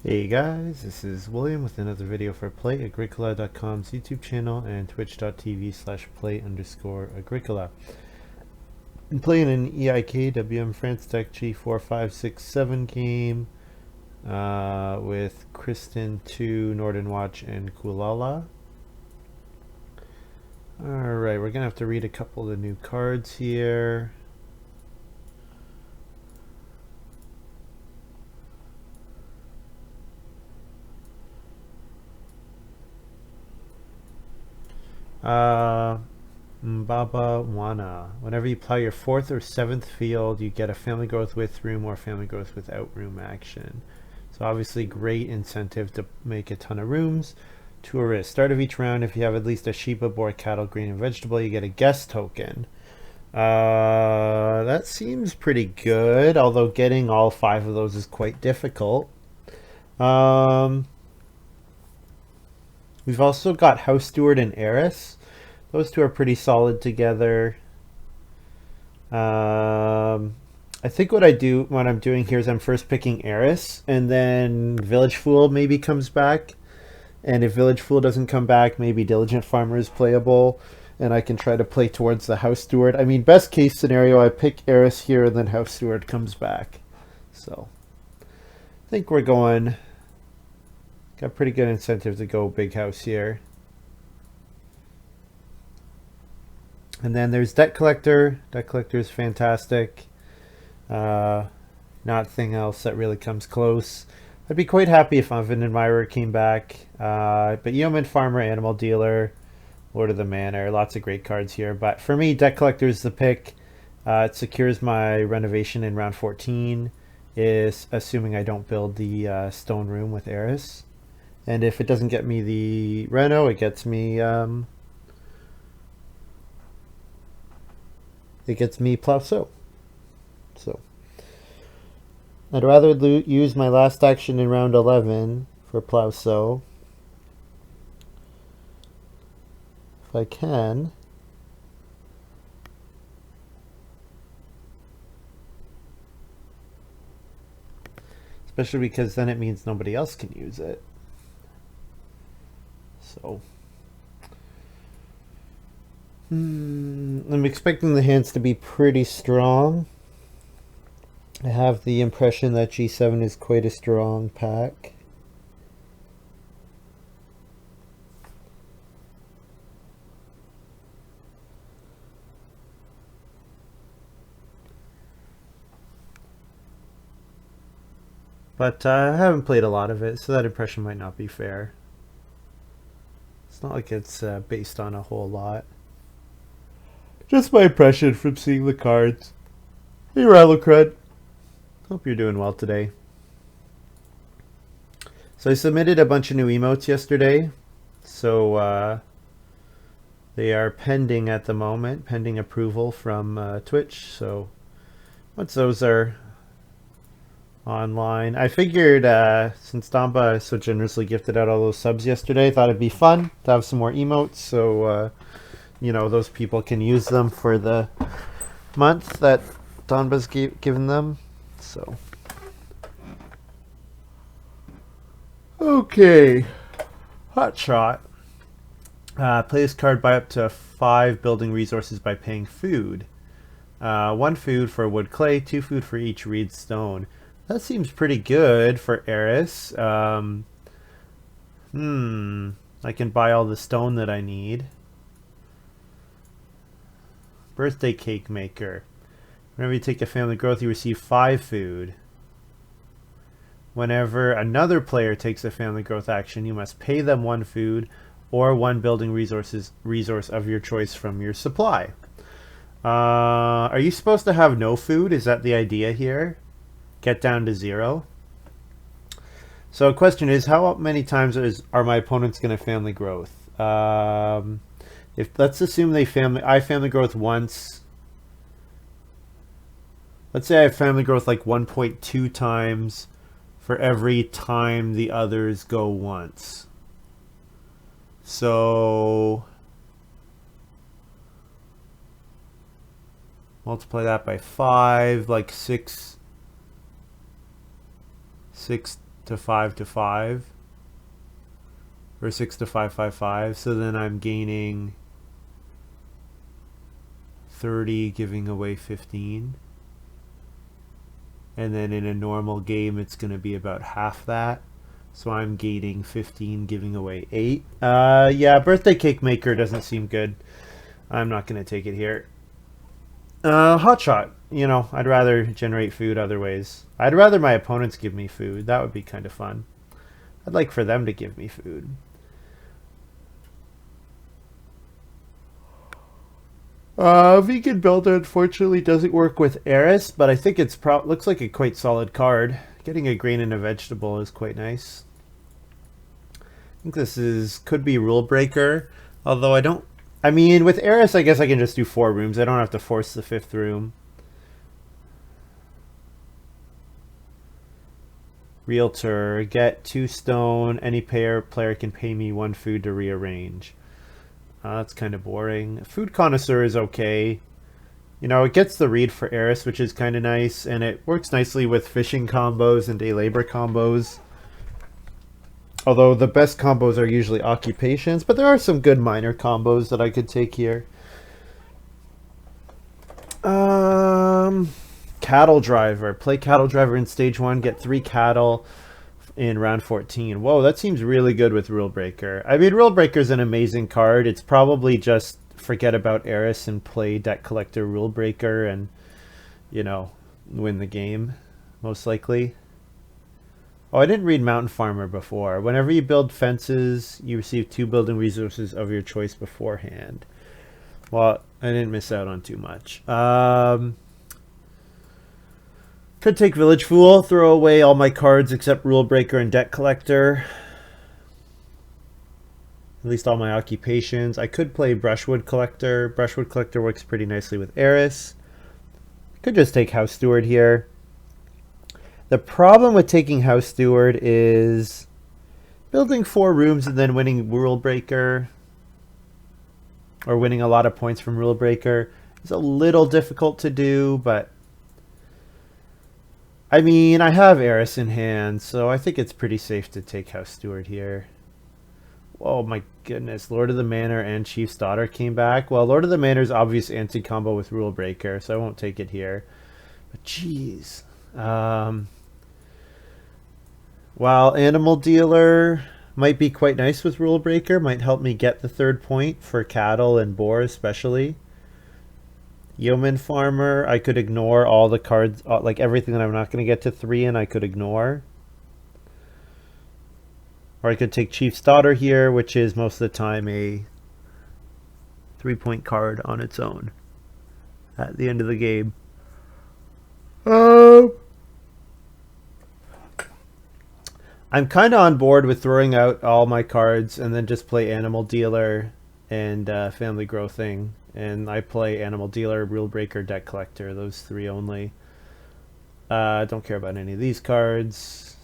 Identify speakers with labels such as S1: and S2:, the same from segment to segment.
S1: Hey guys, this is William with another video for Play-agricola.com's YouTube channel and twitch.tv/play_agricola. I'm playing an EIK WM France Tech G4567 game with Kristen 2, Nordenwatch, and Coolala. Alright, we're gonna have to read a couple of the new cards here. Mbaba Wana. Whenever you plow your 4th or 7th field, you get a family growth with room or family growth without room action. So obviously great incentive to make a ton of rooms. Tourist. Start of each round, if you have at least a sheep, a boar, cattle, grain, and vegetable, you get a guest token. That seems pretty good, although getting all 5 of those is quite difficult. We've also got House Steward and Heiress. Those two are pretty solid together. I think what I'm doing here is I'm first picking Heiress, and then Village Fool maybe comes back. And if Village Fool doesn't come back, maybe Diligent Farmer is playable, and I can try to play towards the House Steward. I mean, best case scenario, I pick Heiress here, and then House Steward comes back. So, I think we're got pretty good incentive to go big house here. And then there's Debt Collector. Debt Collector is fantastic. Nothing else that really comes close. I'd be quite happy if Oven Admirer came back. But Yeoman Farmer, Animal Dealer, Lord of the Manor, lots of great cards here. But for me, Debt Collector is the pick. It secures my renovation in round 14, is assuming I don't build the stone room with Heiress. And if it doesn't get me the reno, it gets me Plow Sow. So I'd rather use my last action in round 11 for Plow Sow, if I can. Especially because then it means nobody else can use it. So I'm expecting the hands to be pretty strong. I have the impression that G7 is quite a strong pack. But I haven't played a lot of it, so that impression might not be fair. It's not like it's based on a whole lot. Just my impression from seeing the cards. Hey, Rallocrud. Hope you're doing well today. So I submitted a bunch of new emotes yesterday. So they are pending at the moment, pending approval from Twitch. So once those are online, I figured since Damba so generously gifted out all those subs yesterday, I thought it'd be fun to have some more emotes. So you know, those people can use them for the month that Donba's given them. So, okay, Hot Shot. Play this card, buy up to 5 building resources by paying food. 1 food for wood clay, 2 food for each reed stone. That seems pretty good for Heiress. I can buy all the stone that I need. Birthday cake maker. Whenever you take a family growth, you receive 5 food. Whenever another player takes a family growth action, you must pay them 1 food or 1 building resource of your choice from your supply. Are you supposed to have no food? Is that the idea here? Get down to 0. So the question is, how many times are my opponents going to family growth? If let's assume I family growth once. Let's say I have family growth like 1.2 times for every time the others go once. So multiply that by 5, like 6 to 5 to 5. Or 6 to 5, 5, 5. So then I'm gaining 30, giving away 15. And then in a normal game, it's going to be about half that. So I'm gaining 15, giving away 8. Yeah, birthday cake maker doesn't seem good. I'm not going to take it here. Hot shot. You know, I'd rather generate food other ways. I'd rather my opponents give me food. That would be kind of fun. I'd like for them to give me food. Vegan Builder unfortunately doesn't work with Eris, but I think it's looks like a quite solid card. Getting a grain and a vegetable is quite nice. I think this could be Rule Breaker, although I mean, with Eris, I guess I can just do 4 rooms. I don't have to force the 5th room. Realtor, get 2 stone. Any player can pay me 1 food to rearrange. That's kind of boring. Food Connoisseur is okay. You know, it gets the read for Eris, which is kind of nice, and it works nicely with fishing combos and day labor combos. Although the best combos are usually occupations, but there are some good minor combos that I could take here. Cattle Driver. Play Cattle Driver in stage 1, get 3 cattle in round 14. Whoa, that seems really good with Rule Breaker. I mean, Rule Breaker is an amazing card. It's probably just forget about Eris and play Debt Collector Rule Breaker and, you know, win the game, most likely. Oh, I didn't read Mountain Farmer before. Whenever you build fences, you receive 2 building resources of your choice beforehand. Well, I didn't miss out on too much. Could take Village Fool, throw away all my cards except Rule Breaker and Debt Collector. At least all my occupations. I could play Brushwood Collector. Brushwood Collector works pretty nicely with Eris. Could just take House Steward here. The problem with taking House Steward is building 4 rooms and then winning Rule Breaker, or winning a lot of points from Rule Breaker, is a little difficult to do, but I mean, I have Eris in hand, so I think it's pretty safe to take House Steward here. Oh my goodness, Lord of the Manor and Chief's Daughter came back. Well, Lord of the Manor's obvious anti-combo with Rule Breaker, so I won't take it here. But jeez. While Animal Dealer might be quite nice with Rule Breaker, might help me get the 3rd point for cattle and boar especially. Yeoman Farmer, I could ignore all the cards, like everything that I'm not going to get to 3 in, I could ignore. Or I could take Chief's Daughter here, which is most of the time a 3-point card on its own at the end of the game. I'm kind of on board with throwing out all my cards and then just play Animal Dealer and Family Growthing. And I play Animal Dealer, Rule Breaker, Debt Collector, those 3 only. Don't care about any of these cards.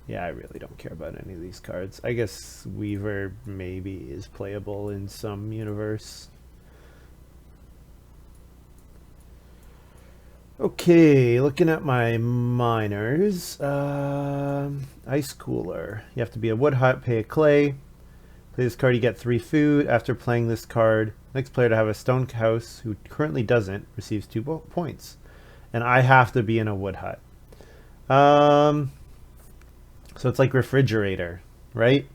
S1: Yeah, I really don't care about any of these cards. I guess Weaver maybe is playable in some universe. Okay, looking at my miners. Ice Cooler. You have to be a wood hut, pay a clay. Play this card, you get 3 food. After playing this card, next player to have a stone house, who currently doesn't, receives 2 points. And I have to be in a wood hut. So it's like Refrigerator, right?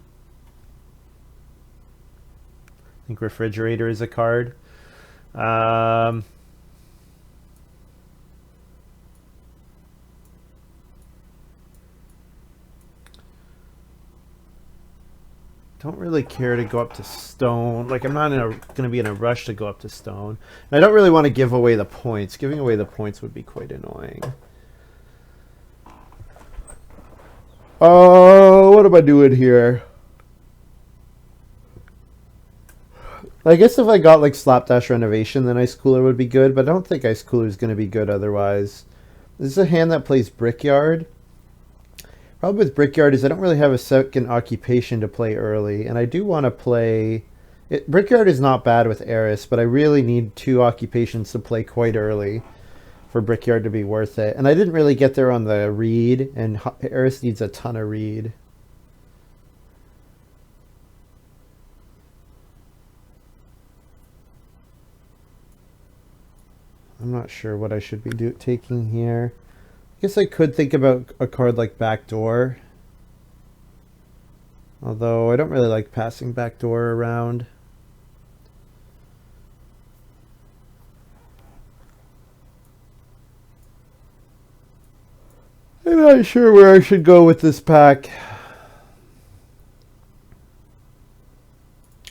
S1: I think Refrigerator is a card. Don't really care to go up to stone. Like, I'm not going to be in a rush to go up to stone. And I don't really want to give away the points. Giving away the points would be quite annoying. Oh, what am I doing here? I guess if I got like Slapdash Renovation, then Ice Cooler would be good. But I don't think Ice Cooler is going to be good otherwise. This is a hand that plays Brickyard. Problem with Brickyard is I don't really have a second occupation to play early, and I do want to play... Brickyard is not bad with Eris, but I really need 2 occupations to play quite early. for Brickyard to be worth it. And I didn't really get there on the reed, and Eris needs a ton of reed. I'm not sure what I should be taking here. I guess I could think about a card like Backdoor. Although I don't really like passing Backdoor around. I'm not sure where I should go with this pack.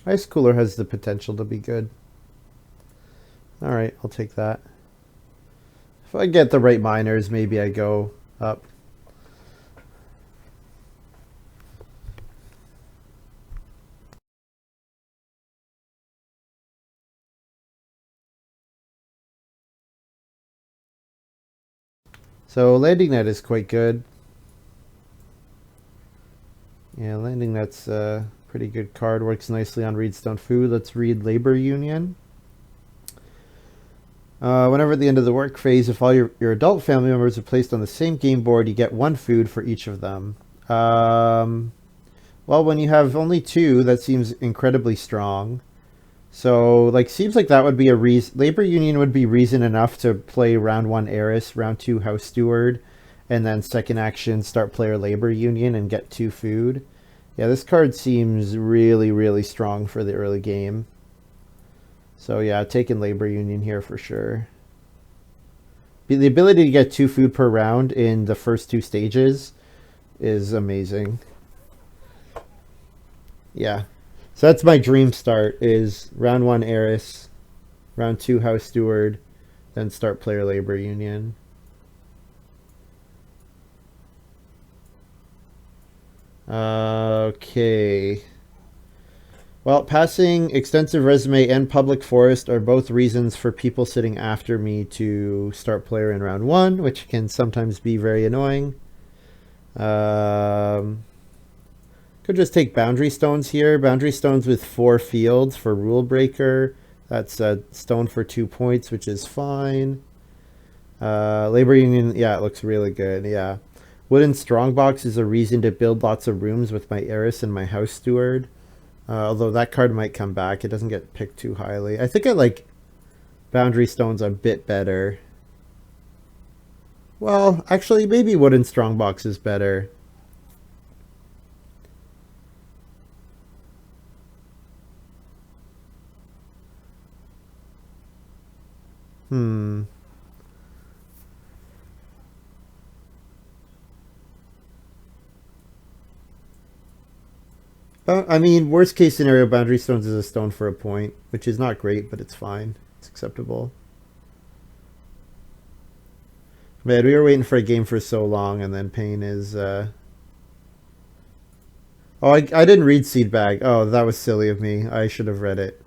S1: Ice Cooler has the potential to be good. Alright, I'll take that. If I get the right miners, maybe I go up. So Landing Net is quite good. Yeah, Landing Net's a pretty good card. Works nicely on Reedstone Food. Let's read Labor Union. Whenever at the end of the work phase, if all your adult family members are placed on the same game board, you get 1 food for each of them. Well, when you have only 2, that seems incredibly strong. So, like, seems like that would be a reason. Labor Union would be reason enough to play round 1 Eris, round 2 House Steward, and then second action start player Labor Union and get 2 food. Yeah, this card seems really, really strong for the early game. So yeah, taking Labor Union here for sure. The ability to get 2 food per round in the first 2 stages is amazing. Yeah. So that's my dream start, is round 1 Eris, round 2 House Steward, then start player Labor Union. Okay. Well, passing, extensive resume, and public forest are both reasons for people sitting after me to start player in round 1, which can sometimes be very annoying. Could just take Boundary Stones here. Boundary Stones with 4 fields for Rule Breaker. That's a stone for 2 points, which is fine. Labor Union, yeah, it looks really good, yeah. Wooden Strongbox is a reason to build lots of rooms with my Eris and my House Steward. Although that card might come back. It doesn't get picked too highly. I think I like Boundary Stones a bit better. Well, actually, maybe Wooden Strongbox is better. I mean, worst case scenario, Boundary Stones is a stone for a point, which is not great, but it's fine. It's acceptable. Man, we were waiting for a game for so long, and then Pain is... Oh, I didn't read Seed Bag. Oh, that was silly of me. I should have read it.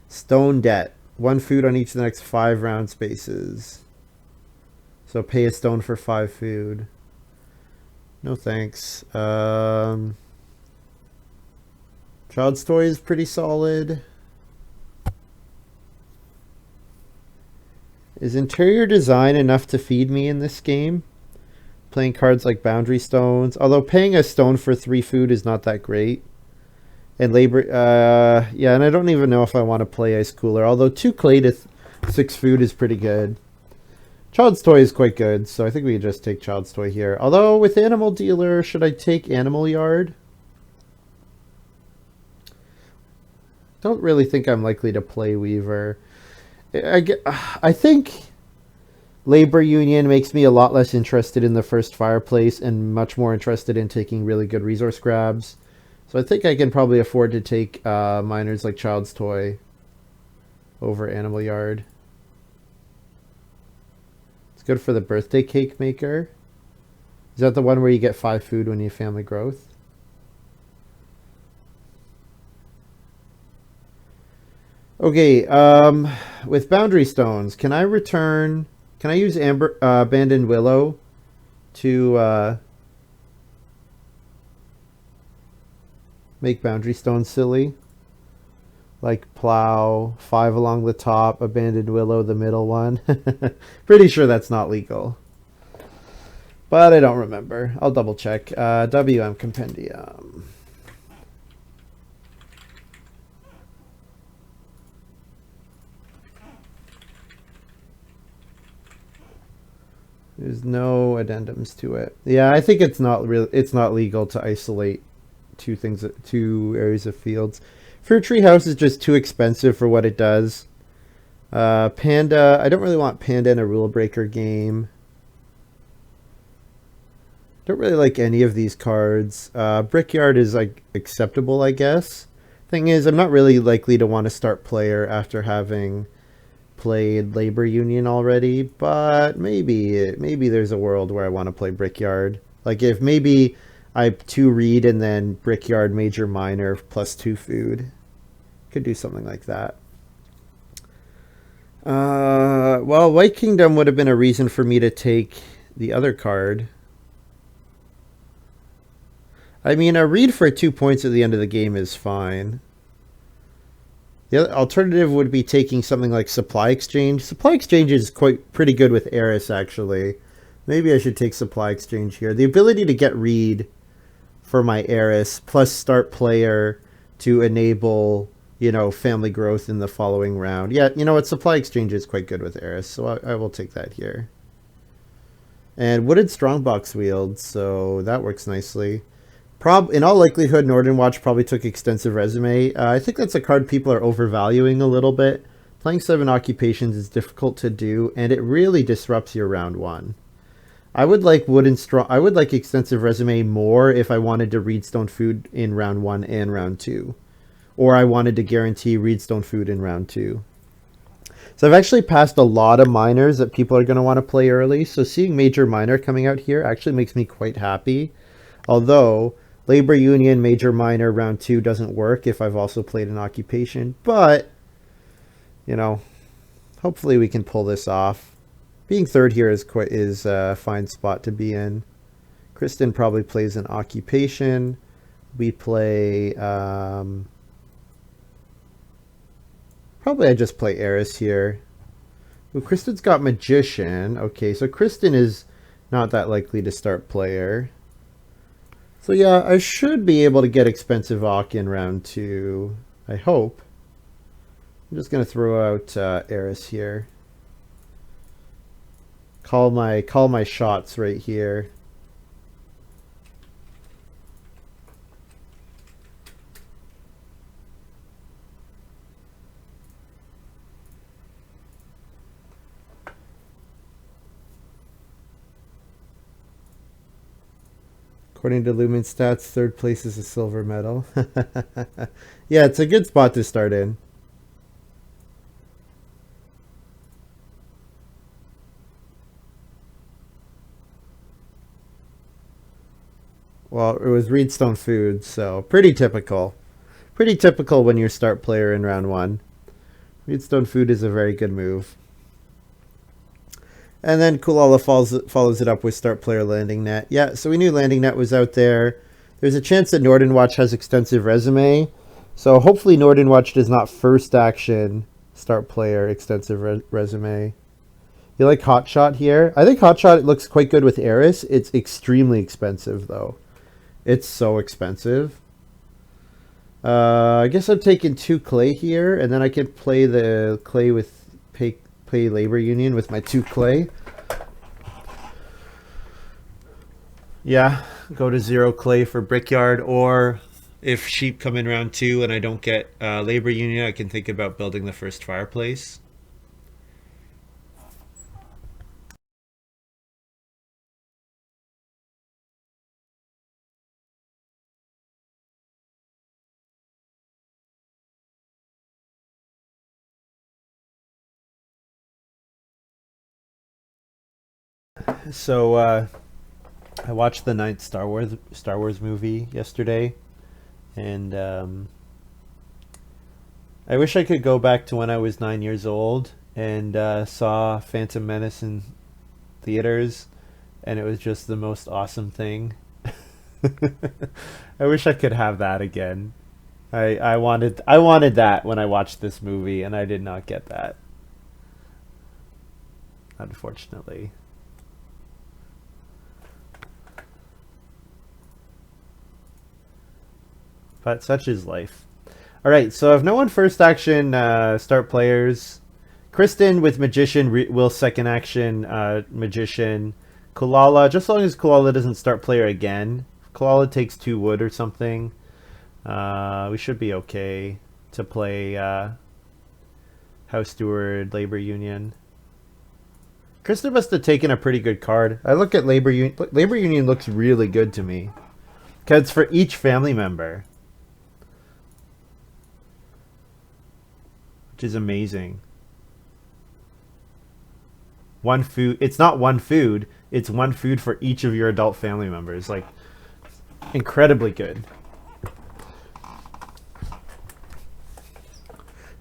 S1: Stone Debt. 1 food on each of the next 5 round spaces. So pay a stone for 5 food. No thanks. Child's Toy is pretty solid. Is interior design enough to feed me in this game? Playing cards like Boundary Stones. Although paying a stone for 3 food is not that great. And labor, yeah, and I don't even know if I want to play Ice Cooler. Although 2 clay to 6 food is pretty good. Child's Toy is quite good, so I think we can just take Child's Toy here. Although with Animal Dealer, should I take Animal Yard? Don't really think I'm likely to play Weaver. I think Labor Union makes me a lot less interested in the first Fireplace and much more interested in taking really good resource grabs. So I think I can probably afford to take miners like Child's Toy over Animal Yard. It's good for the Birthday Cake Maker. Is that the one where you get 5 food when you family growth? Okay, with Boundary Stones, can I use Abandoned Willow to make Boundary Stones silly? like plow, 5 along the top, abandoned willow, the middle one. Pretty sure that's not legal. But I don't remember. I'll double check. WM compendium. There's no addendums to it. Yeah, I think it's not real. It's not legal to isolate two areas of fields. Fruit tree house is just too expensive for what it does. Panda, I don't really want Panda in a rule breaker game. Don't really like any of these cards. Brickyard is like acceptable, I guess. Thing is, I'm not really likely to want to start player after having played Labor Union already, but maybe there's a world where I want to play Brickyard. Like if maybe I 2 read and then Brickyard Major Minor plus 2 food. Could do something like that. Well, White Kingdom would have been a reason for me to take the other card. I mean, a read for 2 points at the end of the game is fine. The other alternative would be taking something like Supply Exchange. Supply Exchange is pretty good with Eris, actually. Maybe I should take Supply Exchange here. The ability to get read for my Eris plus start player to enable, you know, family growth in the following round. Yeah, you know what? Supply Exchange is quite good with Eris, so I will take that here. And Wooded Strongbox Wield, so that works nicely. In all likelihood, Nordenwatch probably took Extensive Resume. I think that's a card people are overvaluing a little bit. Playing 7 occupations is difficult to do, and it really disrupts your round 1. I would like Extensive Resume more if I wanted to read Stone Food in round 1 and round 2. Or I wanted to guarantee read Stone Food in round 2. So I've actually passed a lot of minors that people are going to want to play early. So seeing Major Minor coming out here actually makes me quite happy. Although Labor Union Major Minor round 2 doesn't work if I've also played an occupation. But, you know, hopefully we can pull this off. Being third here is a fine spot to be in. Kristen probably plays an occupation. We play... probably I just play Eris here. Ooh, Kristen's got Magician. Okay, so Kristen is not that likely to start player. So yeah, I should be able to get Expensive Ock in round 2. I hope. I'm just going to throw out Eris here. Call my shots right here. According to Lumen Stats, 3rd place is a silver medal. Yeah, it's a good spot to start in. Well, it was Reedstone Food, so pretty typical. Pretty typical when you start player in round 1. Reedstone Food is a very good move. And then Coolala follows it up with start player Landing Net. Yeah, so we knew Landing Net was out there. There's a chance that Nordenwatch has Extensive Resume. So hopefully Nordenwatch does not first action start player Extensive Resume. You like Hotshot here? I think Hotshot looks quite good with Eris. It's extremely expensive, though. It's so expensive. I guess I'm taking 2 clay here, and then I can play the clay with play Labor Union with my 2 clay. Yeah, go to 0 clay for Brickyard, or if sheep come in round 2 and I don't get Labor Union, I can think about building the first fireplace. So I watched the 9th Star Wars movie yesterday, and I wish I could go back to when I was 9 years old and saw Phantom Menace in theaters, and it was just the most awesome thing. I wish I could have that again. I wanted that when I watched this movie, and I did not get that, unfortunately. But such is life. All right, so if no one first action start players, Kristen with Magician will second action Magician. Coolala, just as long as Coolala doesn't start player again. If Coolala takes 2 wood or something, we should be okay to play House Steward, Labor Union. Kristen must have taken a pretty good card. I look at Labor Union. Labor Union looks really good to me. Because it's for each family member. Which is amazing. One food. It's not one food. It's one food for each of your adult family members. Like, incredibly good.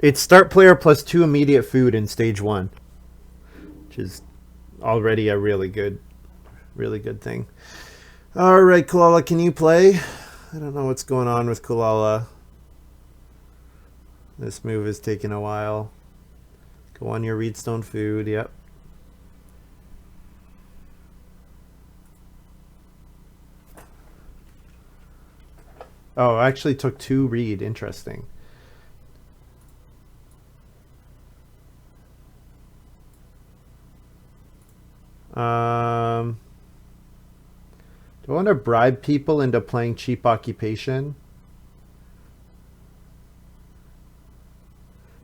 S1: It's start player plus 2 immediate food in stage 1. Which is already a really good thing. Alright, Coolala, can you play? I don't know what's going on with Coolala. This move is taking a while. Go on your Reedstone food, yep. Oh, I actually took 2 reed, interesting. Do I want to bribe people into playing cheap occupation?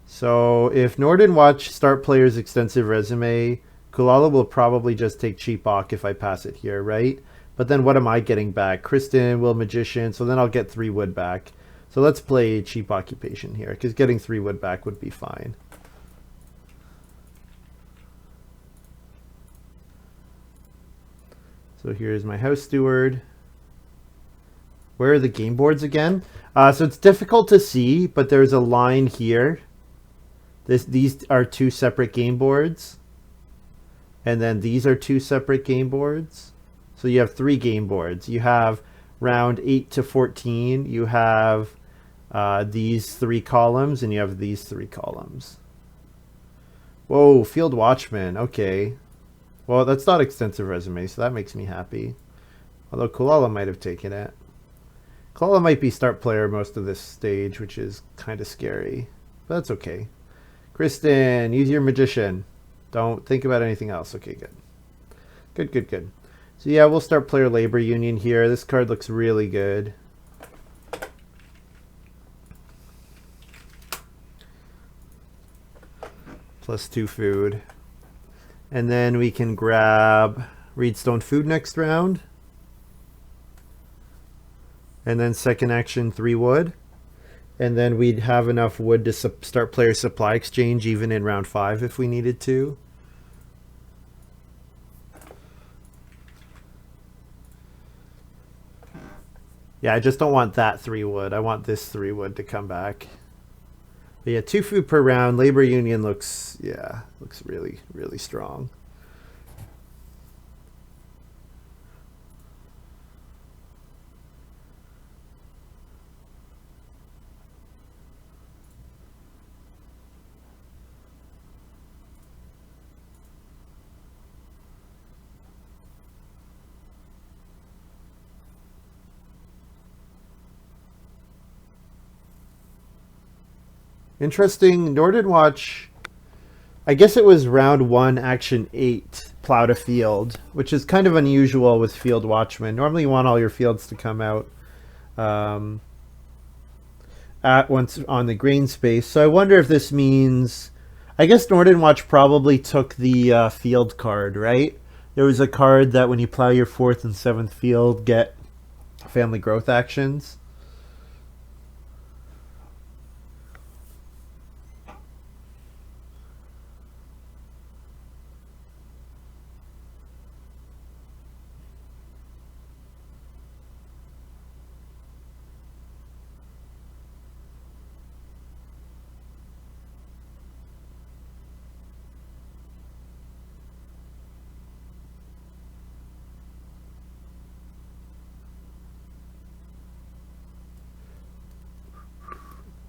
S1: So if Nordenwatch start player's extensive resume, Coolala will probably just take cheap ock if I pass it here, right? But then what am I getting back? Kristen will Magician, so then I'll get 3 wood back. So let's play cheap occupation here, because getting 3 wood back would be fine. So here's my House Steward. Where are the game boards again? So it's difficult to see, but there's a line here. These are 2 separate game boards. And then these are 2 separate game boards. So you have 3 game boards. You have round 8 to 14. You have these 3 columns, and you have these 3 columns. Whoa, Field Watchman. Okay. Well, that's not extensive resume, so that makes me happy. Although Coolala might have taken it. Coolala might be start player most of this stage, which is kind of scary. But that's okay. Kristen, use your Magician. Don't think about anything else. Okay, good. Good, good, good. So yeah, we'll start player Labor Union here. This card looks really good. Plus 2 food. And then we can grab Reedstone food next round. And then second action 3 wood. And then we'd have enough wood to start player supply exchange even in round 5 if we needed to. Yeah, I just don't want that 3 wood. I want this 3 wood to come back. But yeah, 2 food per round. Labor Union looks really, really strong. Interesting. Nordenwatch, I guess it was round 1, action 8, plowed a field, which is kind of unusual with Field Watchmen. Normally you want all your fields to come out at once on the green space. So I wonder if this means, I guess Nordenwatch probably took the field card, right? There was a card that when you plow your 4th and 7th field, get family growth actions.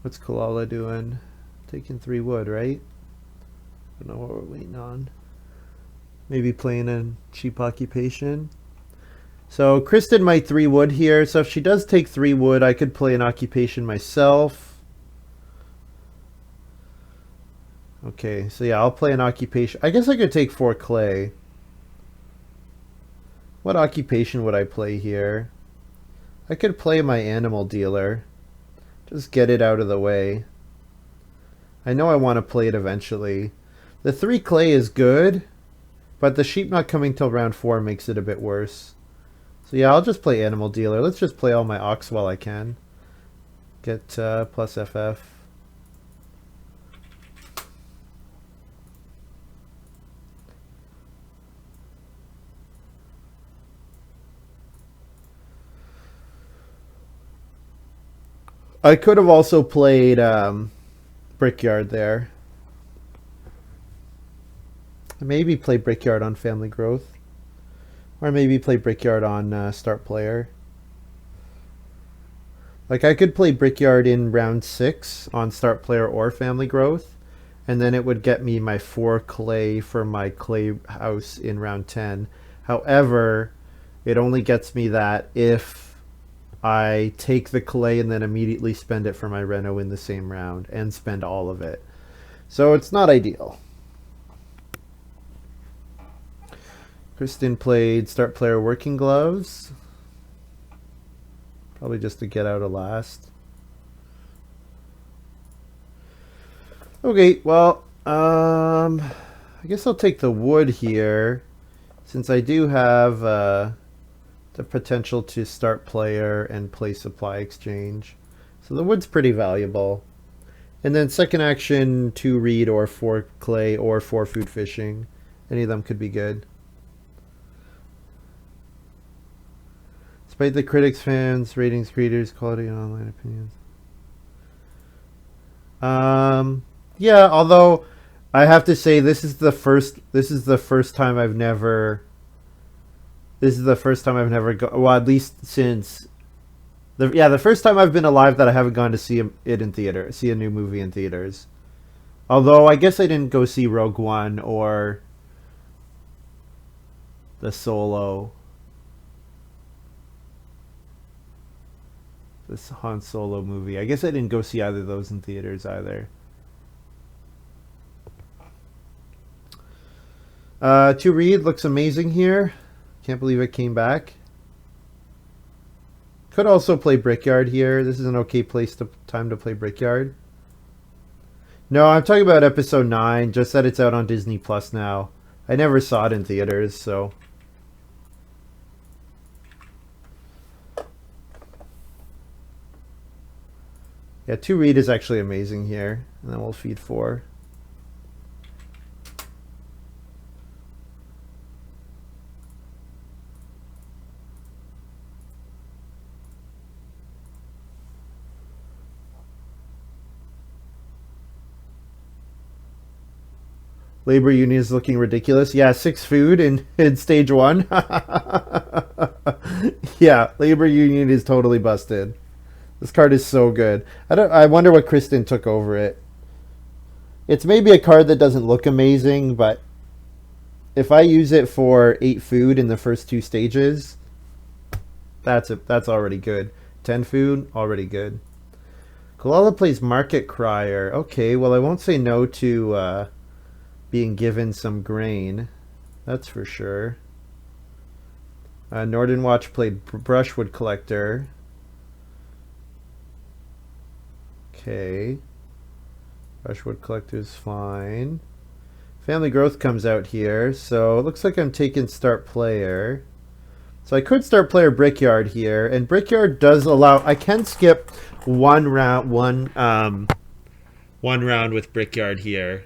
S1: What's Koala doing? Taking 3 wood, right? I don't know what we're waiting on. Maybe playing a cheap occupation. So Kristen might 3 wood here. So if she does take 3 wood, I could play an occupation myself. Okay, so yeah, I'll play an occupation. I guess I could take 4 clay. What occupation would I play here? I could play my animal dealer. Just get it out of the way. I know I want to play it eventually. The 3 clay is good, but the sheep not coming till round 4 makes it a bit worse. So yeah, I'll just play animal dealer. Let's just play all my ox while I can. Get plus FF. I could have also played Brickyard there. Maybe play Brickyard on Family Growth. Or maybe play Brickyard on Start Player. Like I could play Brickyard in round 6 on Start Player or Family Growth. And then it would get me my 4 clay for my clay house in round 10. However, it only gets me that if I take the clay and then immediately spend it for my reno in the same round and spend all of it. So it's not ideal. Kristen played Start Player Working Gloves. Probably just to get out of last. Okay, well, I guess I'll take the wood here since I do have the potential to start player and play supply exchange. So the wood's pretty valuable. And then second action, 2 reed or 4 clay or 4 food fishing. Any of them could be good. Despite the critics, fans, ratings, creators, quality, and online opinions. Yeah, although I have to say this is the first time I've never gone, well, at least since the first time I've been alive that I haven't gone to see it in theater, see a new movie in theaters. Although I guess I didn't go see Rogue One or the Solo, this Han Solo movie. I guess I didn't go see either of those in theaters either. 2 reed looks amazing here. Can't believe it came back. Could also play Brickyard here. This is an okay time to play Brickyard. No, I'm talking about episode 9, just that it's out on Disney Plus now. I never saw it in theaters, so. Yeah, 2 reed is actually amazing here. And then we'll feed 4. Labor union is looking ridiculous. Yeah, 6 food in stage 1. Yeah, labor union is totally busted. This card is so good. I wonder what Kristen took over it. It's maybe a card that doesn't look amazing, but if I use it for 8 food in the first 2 stages, that's already good. 10 food, already good. Koolala plays Market Crier. Okay, well I won't say no to being given some grain. That's for sure. Nordenwatch played Brushwood Collector. Okay. Brushwood Collector is fine. Family Growth comes out here, so it looks like I'm taking Start Player. So I could Start Player Brickyard here, and Brickyard does allow, I can skip one round with Brickyard here.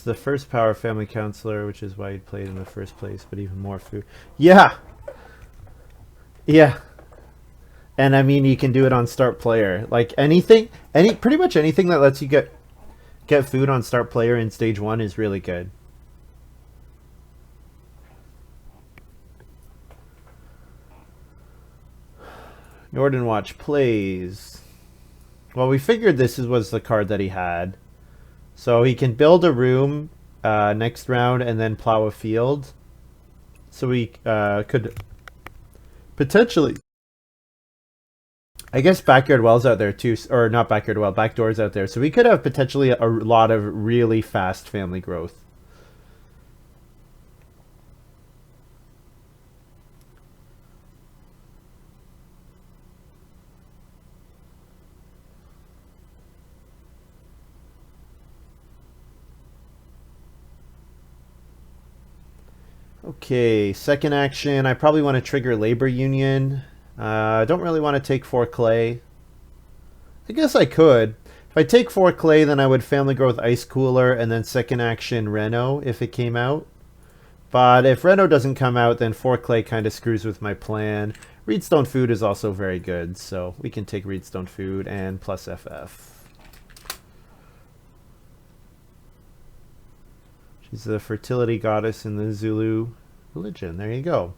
S1: The first power family counselor, which is why he played in the first place, but even more food. Yeah. And I mean, you can do it on Start Player. Like anything, pretty much anything that lets you get food on Start Player in stage 1 is really good. Nordenwatch plays. Well, we figured this was the card that he had. So he can build a room next round and then plow a field. So we could potentially... I guess backyard wells out there too, or not backyard well, back doors out there. So we could have potentially a lot of really fast family growth. Okay, second action. I probably want to trigger labor union. I don't really want to take 4 clay. I guess I could. If I take 4 clay, then I would family growth ice cooler and then second action Reno if it came out. But if Reno doesn't come out, then 4 clay kind of screws with my plan. Reedstone food is also very good, so we can take Reedstone food and plus FF. She's the fertility goddess in the Zulu religion. There you go.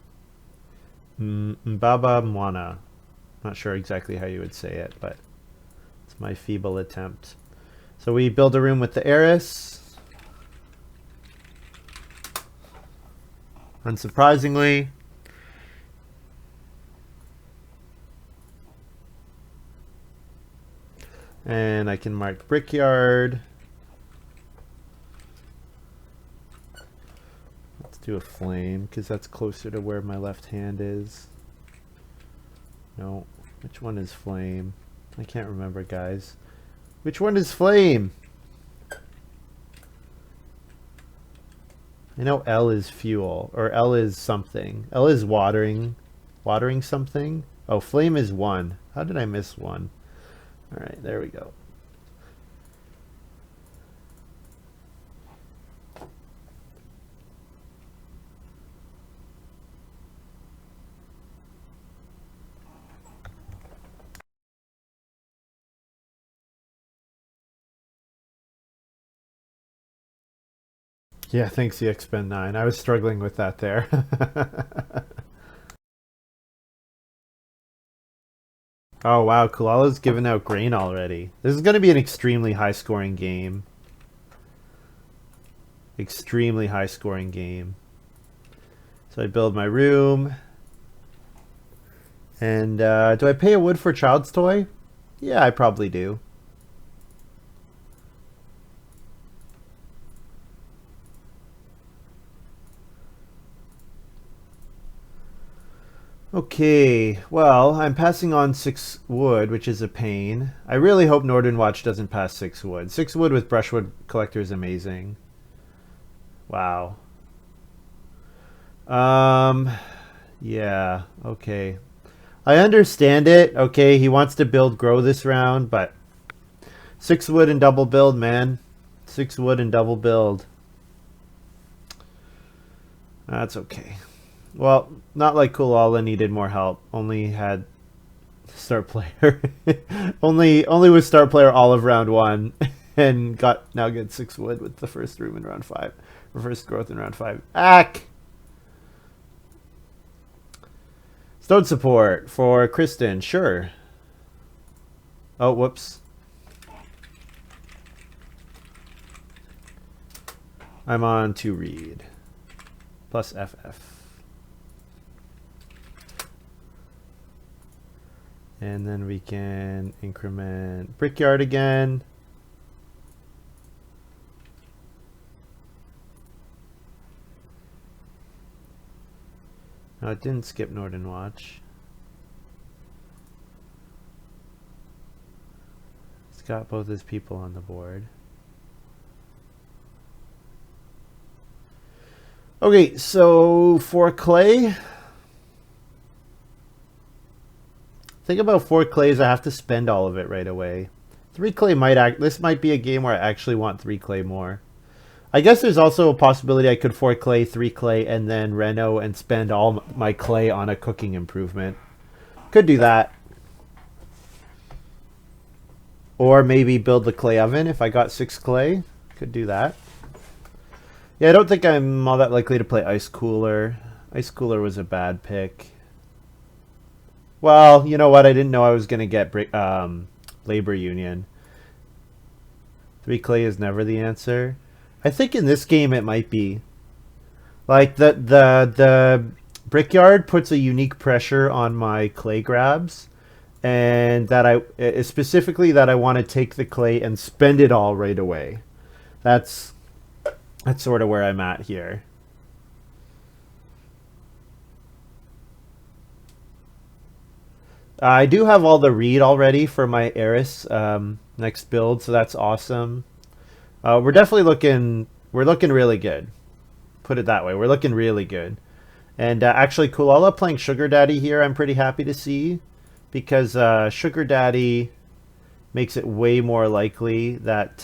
S1: Mbaba Mwana. Not sure exactly how you would say it, but it's my feeble attempt. So we build a room with the heiress. Unsurprisingly. And I can mark brickyard. Do a flame because that's closer to where my left hand is. No, which one is flame? I can't remember, guys. Which one is flame? I know L is fuel, or L is something. L is watering something. Oh, flame is 1. How did I miss 1? All right, there we go. Yeah, thanks, EXPen9. I was struggling with that there. Oh, wow. Coolala's given out grain already. This is going to be an extremely high-scoring game. Extremely high-scoring game. So I build my room. And do I pay a wood for child's toy? Yeah, I probably do. Okay, well, I'm passing on 6 wood, which is a pain. I really hope Nordenwatch doesn't pass 6 wood. 6 wood with brushwood collector is amazing. Wow. Yeah, okay. I understand it. Okay, he wants to grow this round, but 6 wood and double build, man. 6 wood and double build. That's okay. Well, not like Coolala needed more help. Only had start player. only was start player all of round 1, and now get 6 wood with the first room in round 5. Or first growth in round 5. Ack! Stone support for Kristen, sure. Oh, whoops. I'm on to read. Plus FF. And then we can increment brickyard again. No, it didn't skip Nordenwatch. It's got both his people on the board. Okay, so for clay, think about 4 clays. I have to spend all of it right away. 3 clay this might be a game where I actually want 3 clay more. I guess there's also a possibility I could 4 clay, 3 clay, and then reno and spend all my clay on a cooking improvement. Could do that. Or maybe build the clay oven if I got 6 clay. Could do that. Yeah, I don't think I'm all that likely to play Ice Cooler. Ice Cooler was a bad pick. Well, you know what? I didn't know I was going to get Labor Union. 3 clay is never the answer. I think in this game it might be. Like the Brickyard puts a unique pressure on my clay grabs, and that specifically that I want to take the clay and spend it all right away. That's sort of where I'm at here. I do have all the read already for my Eris next build, so that's awesome. We're definitely we're looking really good. Put it that way, we're looking really good. And actually, Coolala playing Sugar Daddy here, I'm pretty happy to see, because Sugar Daddy makes it way more likely that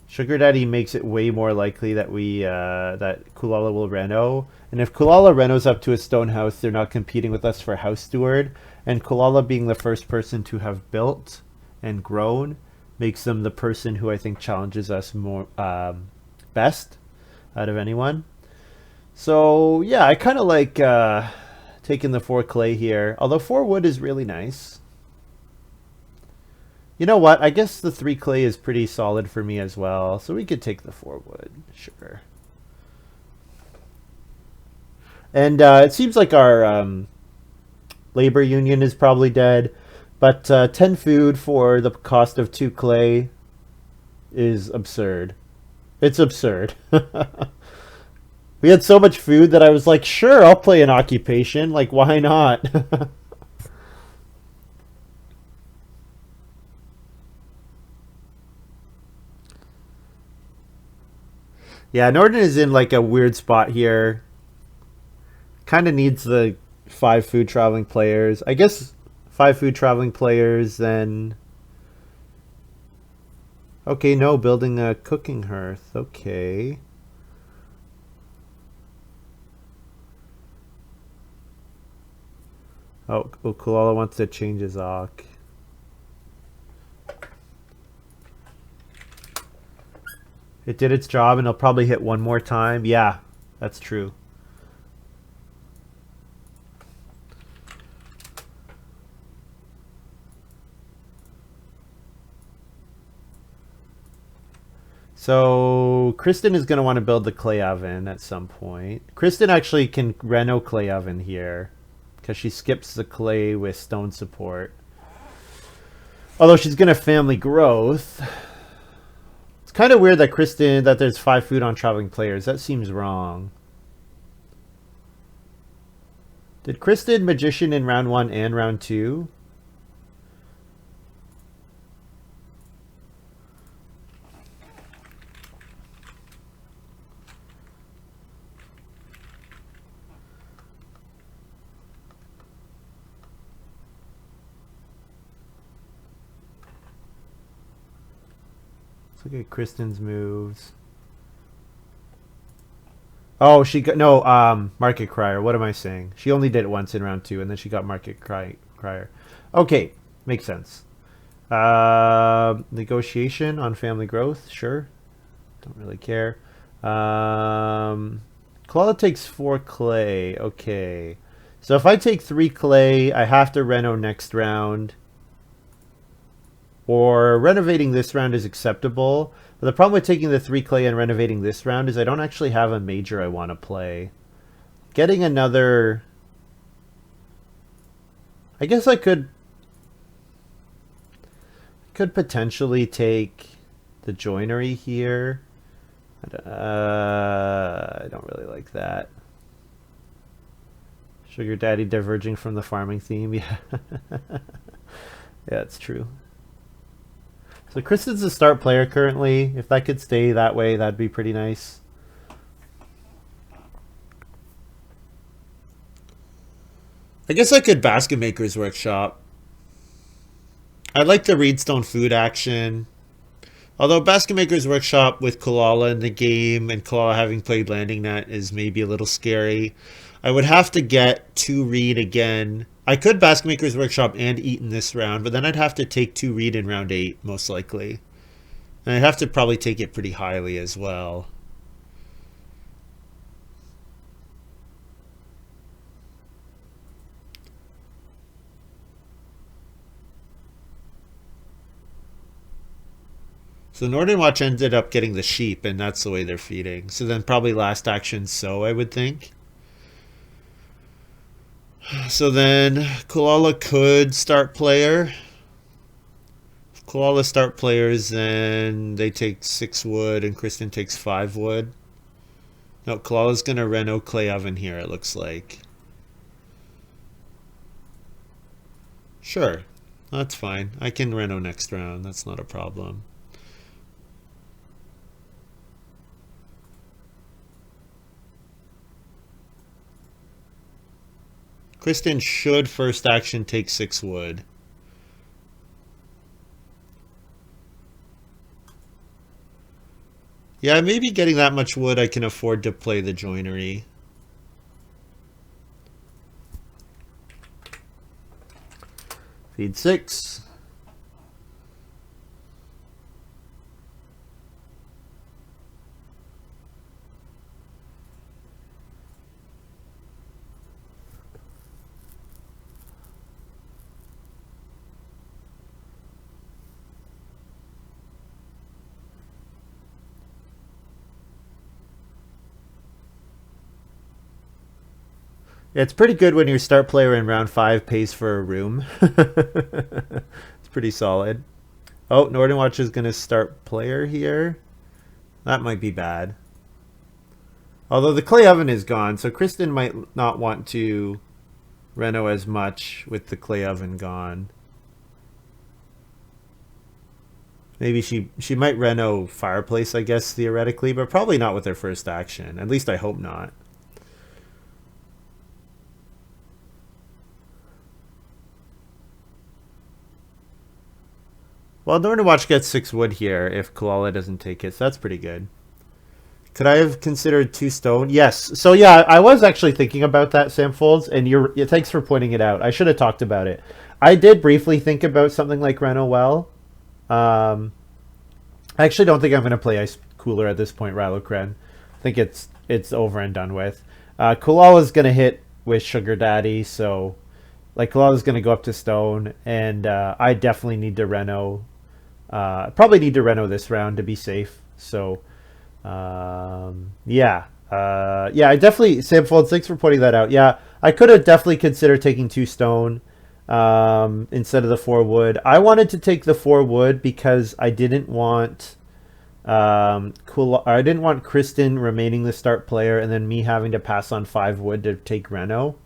S1: Sugar Daddy makes it way more likely that that Coolala will reno. And if Coolala renos up to a stone house, they're not competing with us for House Steward. And Coolala being the first person to have built and grown makes them the person who I think challenges us more best out of anyone. So yeah, I kind of like taking the 4 clay here. Although 4 wood is really nice. You know what? I guess the 3 clay is pretty solid for me as well. So we could take the 4 wood. Sure. And it seems like our labor union is probably dead. But 10 food for the cost of 2 clay is absurd. It's absurd. We had so much food that I was like, sure, I'll play an occupation. Like, why not? Yeah, Norden is in like a weird spot here. Kind of needs the 5 food traveling players. I guess 5 food traveling players, then... Okay, no, building a cooking hearth. Okay. Oh, Kulala wants to change his Ock. It did its job, and it'll probably hit one more time. Yeah, that's true. So Kristen is going to want to build the clay oven at some point. Kristen actually can reno clay oven here because she skips the clay with stone support. Although she's going to family growth. It's kind of weird that that there's 5 food on traveling players. That seems wrong. Did Kristen magician in round 1 and round 2? Let's look at Kristen's moves. Oh, she got no Market Crier. What am I saying? She only did it once in round 2, and then she got Market Crier. Okay, makes sense. Negotiation on family growth. Sure, don't really care. Koala takes 4 clay. Okay, so if I take 3 clay, I have to reno next round. Or renovating this round is acceptable. But the problem with taking the 3 clay and renovating this round is I don't actually have a major I want to play. Getting another... I guess I could potentially take the joinery here. I don't really like that. Sugar Daddy diverging from the farming theme. Yeah, yeah, it's true. So Kristen's the start player currently. If that could stay that way, that'd be pretty nice. I guess I could Basket Maker's Workshop. I'd like the Reedstone food action. Although Basket Maker's Workshop with Koala in the game and Koala having played Landing Net is maybe a little scary. I would have to get 2 reed again. I could Basket Maker's Workshop and eat in this round, but then I'd have to take 2 reed in round 8, most likely. And I'd have to probably take it pretty highly as well. So Nordenwatch ended up getting the sheep, and that's the way they're feeding. So then probably last action sow, I would think. So then Coolala could start player. If Coolala start players, then they take 6 wood and Kristen takes 5 wood. No, Coolala's going to reno clay oven here, it looks like. Sure, that's fine. I can reno next round, that's not a problem. Kristen should first action take 6 wood. Yeah, maybe getting that much wood I can afford to play the joinery. Feed 6. Yeah, it's pretty good when your start player in round 5 pays for a room. It's pretty solid. Oh, Nordenwatch is going to start player here. That might be bad. Although the clay oven is gone, so Kristen might not want to reno as much with the clay oven gone. Maybe she might reno fireplace, I guess, theoretically, but probably not with her first action. At least I hope not. Well, Nordenwatch gets 6 wood here if Coolala doesn't take it, so that's pretty good. Could I have considered 2 stone? Yes. So yeah, I was actually thinking about that, Sam Folds, and thanks for pointing it out. I should have talked about it. I did briefly think about something like Reno Well. I actually don't think I'm going to play Ice Cooler at this point, Ralokren. I think it's over and done with. Coolala's going to hit with Sugar Daddy, so like Coolala's going to go up to stone, and I definitely need to reno. Probably need to reno this round to be safe. So yeah, I definitely, Sam Folds, thanks for pointing that out. Yeah, I could have definitely considered taking 2 stone instead of the 4 wood. I wanted to take the 4 wood because I didn't want I didn't want Kristen remaining the start player and then me having to pass on 5 wood to take reno.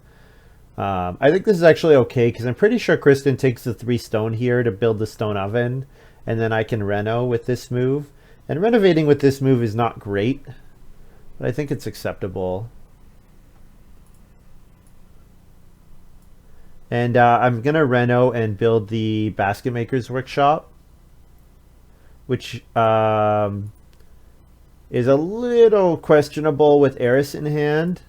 S1: I think this is actually okay because I'm pretty sure Kristen takes the 3 stone here to build the stone oven, and then I can reno with this move. And renovating with this move is not great, but I think it's acceptable. And I'm going to reno and build the Basket Maker's Workshop, which is a little questionable with Eris in hand.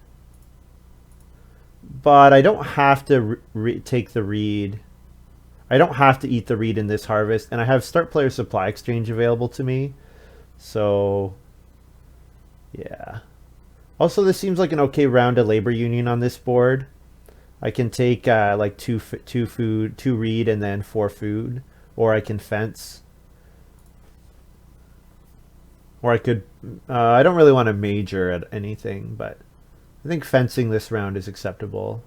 S1: But I don't have to take the reed. I don't have to eat the reed in this harvest, and I have start player supply exchange available to me. So, yeah. Also, this seems like an okay round of labor union on this board. I can take like 2 reed, and then 4 food, or I can fence. Or I could. I don't really want to major at anything, but I think fencing this round is acceptable.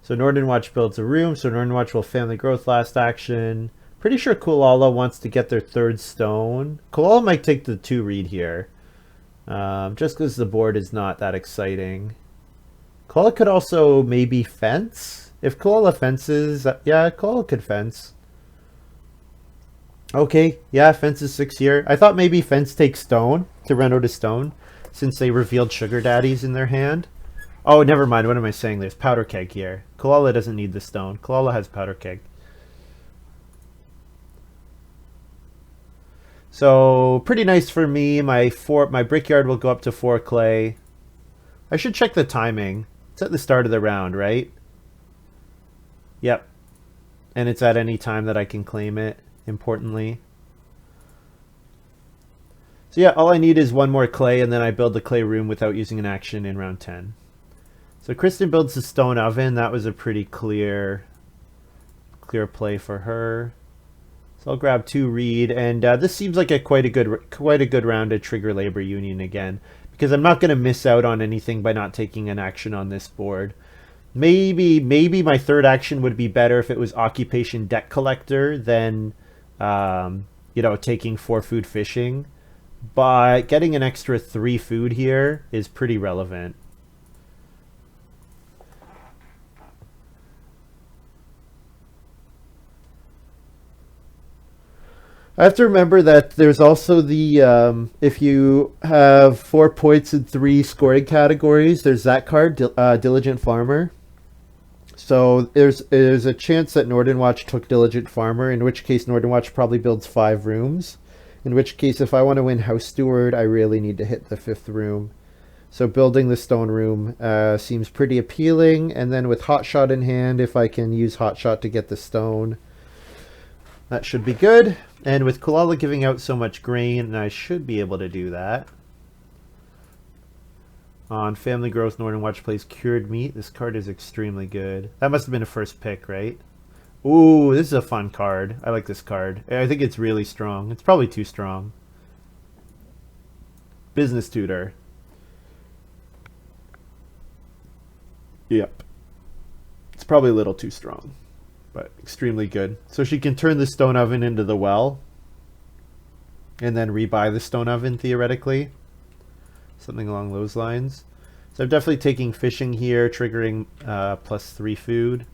S1: So Nordenwatch builds a room. So Nordenwatch will family growth last action. Pretty sure Coolala wants to get their 3rd stone. Coolala might take the 2 reed here. Just because the board is not that exciting. Coolala could also maybe fence. If Coolala fences, yeah, Coolala could fence. Okay, yeah, fence is 6 here. I thought maybe fence takes stone to reno to stone, since they revealed Sugar Daddies in their hand. Oh, never mind. What am I saying? There's Powder Keg here. Coolala doesn't need the stone. Coolala has Powder Keg. So, pretty nice for me. My brickyard will go up to 4 clay. I should check the timing. It's at the start of the round, right? Yep. And it's at any time that I can claim it, importantly. So yeah, all I need is one more clay, and then I build the clay room without using an action in round 10. So Kristen builds the stone oven. That was a pretty clear play for her. So I'll grab 2 reed, and this seems like quite a good round to trigger labor union again, because I'm not going to miss out on anything by not taking an action on this board. Maybe my third action would be better if it was occupation debt collector than taking 4 food fishing, but getting an extra 3 food here is pretty relevant. I have to remember that there's also the, if you have 4 points in 3 scoring categories, there's that card, Diligent Farmer. So there's a chance that Nordenwatch took Diligent Farmer, in which case Nordenwatch probably builds 5 rooms. In which case, if I want to win House Steward, I really need to hit the 5th room. So building the stone room seems pretty appealing. And then with Hotshot in hand, if I can use Hotshot to get the stone, that should be good. And with coolala giving out so much grain, I should be able to do that. On Family Growth, Nordenwatch plays Cured Meat. This card is extremely good. That must have been a first pick, right? Ooh, this is a fun card. I like this card. I think it's really strong. It's probably too strong. Business Tutor. Yep. It's probably a little too strong, but extremely good. So she can turn the stone oven into the well and then rebuy the stone oven, theoretically. Something along those lines. So I'm definitely taking fishing here, triggering +3 food.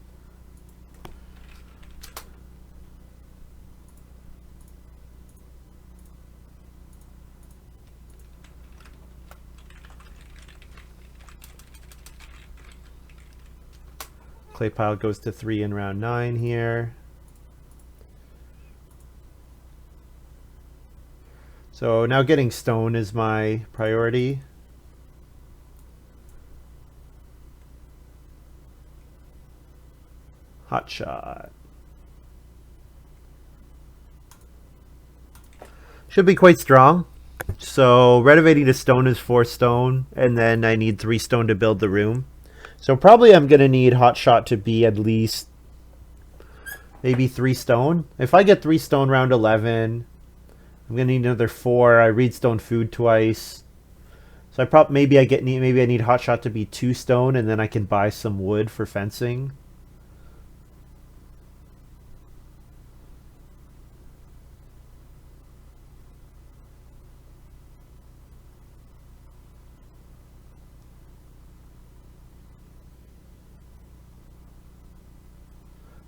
S1: Clay pile goes to 3 in round 9 here. So now getting stone is my priority. Hot shot. Should be quite strong. So renovating to stone is 4 stone, and then I need 3 stone to build the room. So probably I'm going to need Hot Shot to be at least maybe 3 stone. If I get 3 stone round 11, I'm going to need another 4. I read stone food twice. So maybe I need Hot Shot to be 2 stone, and then I can buy some wood for fencing.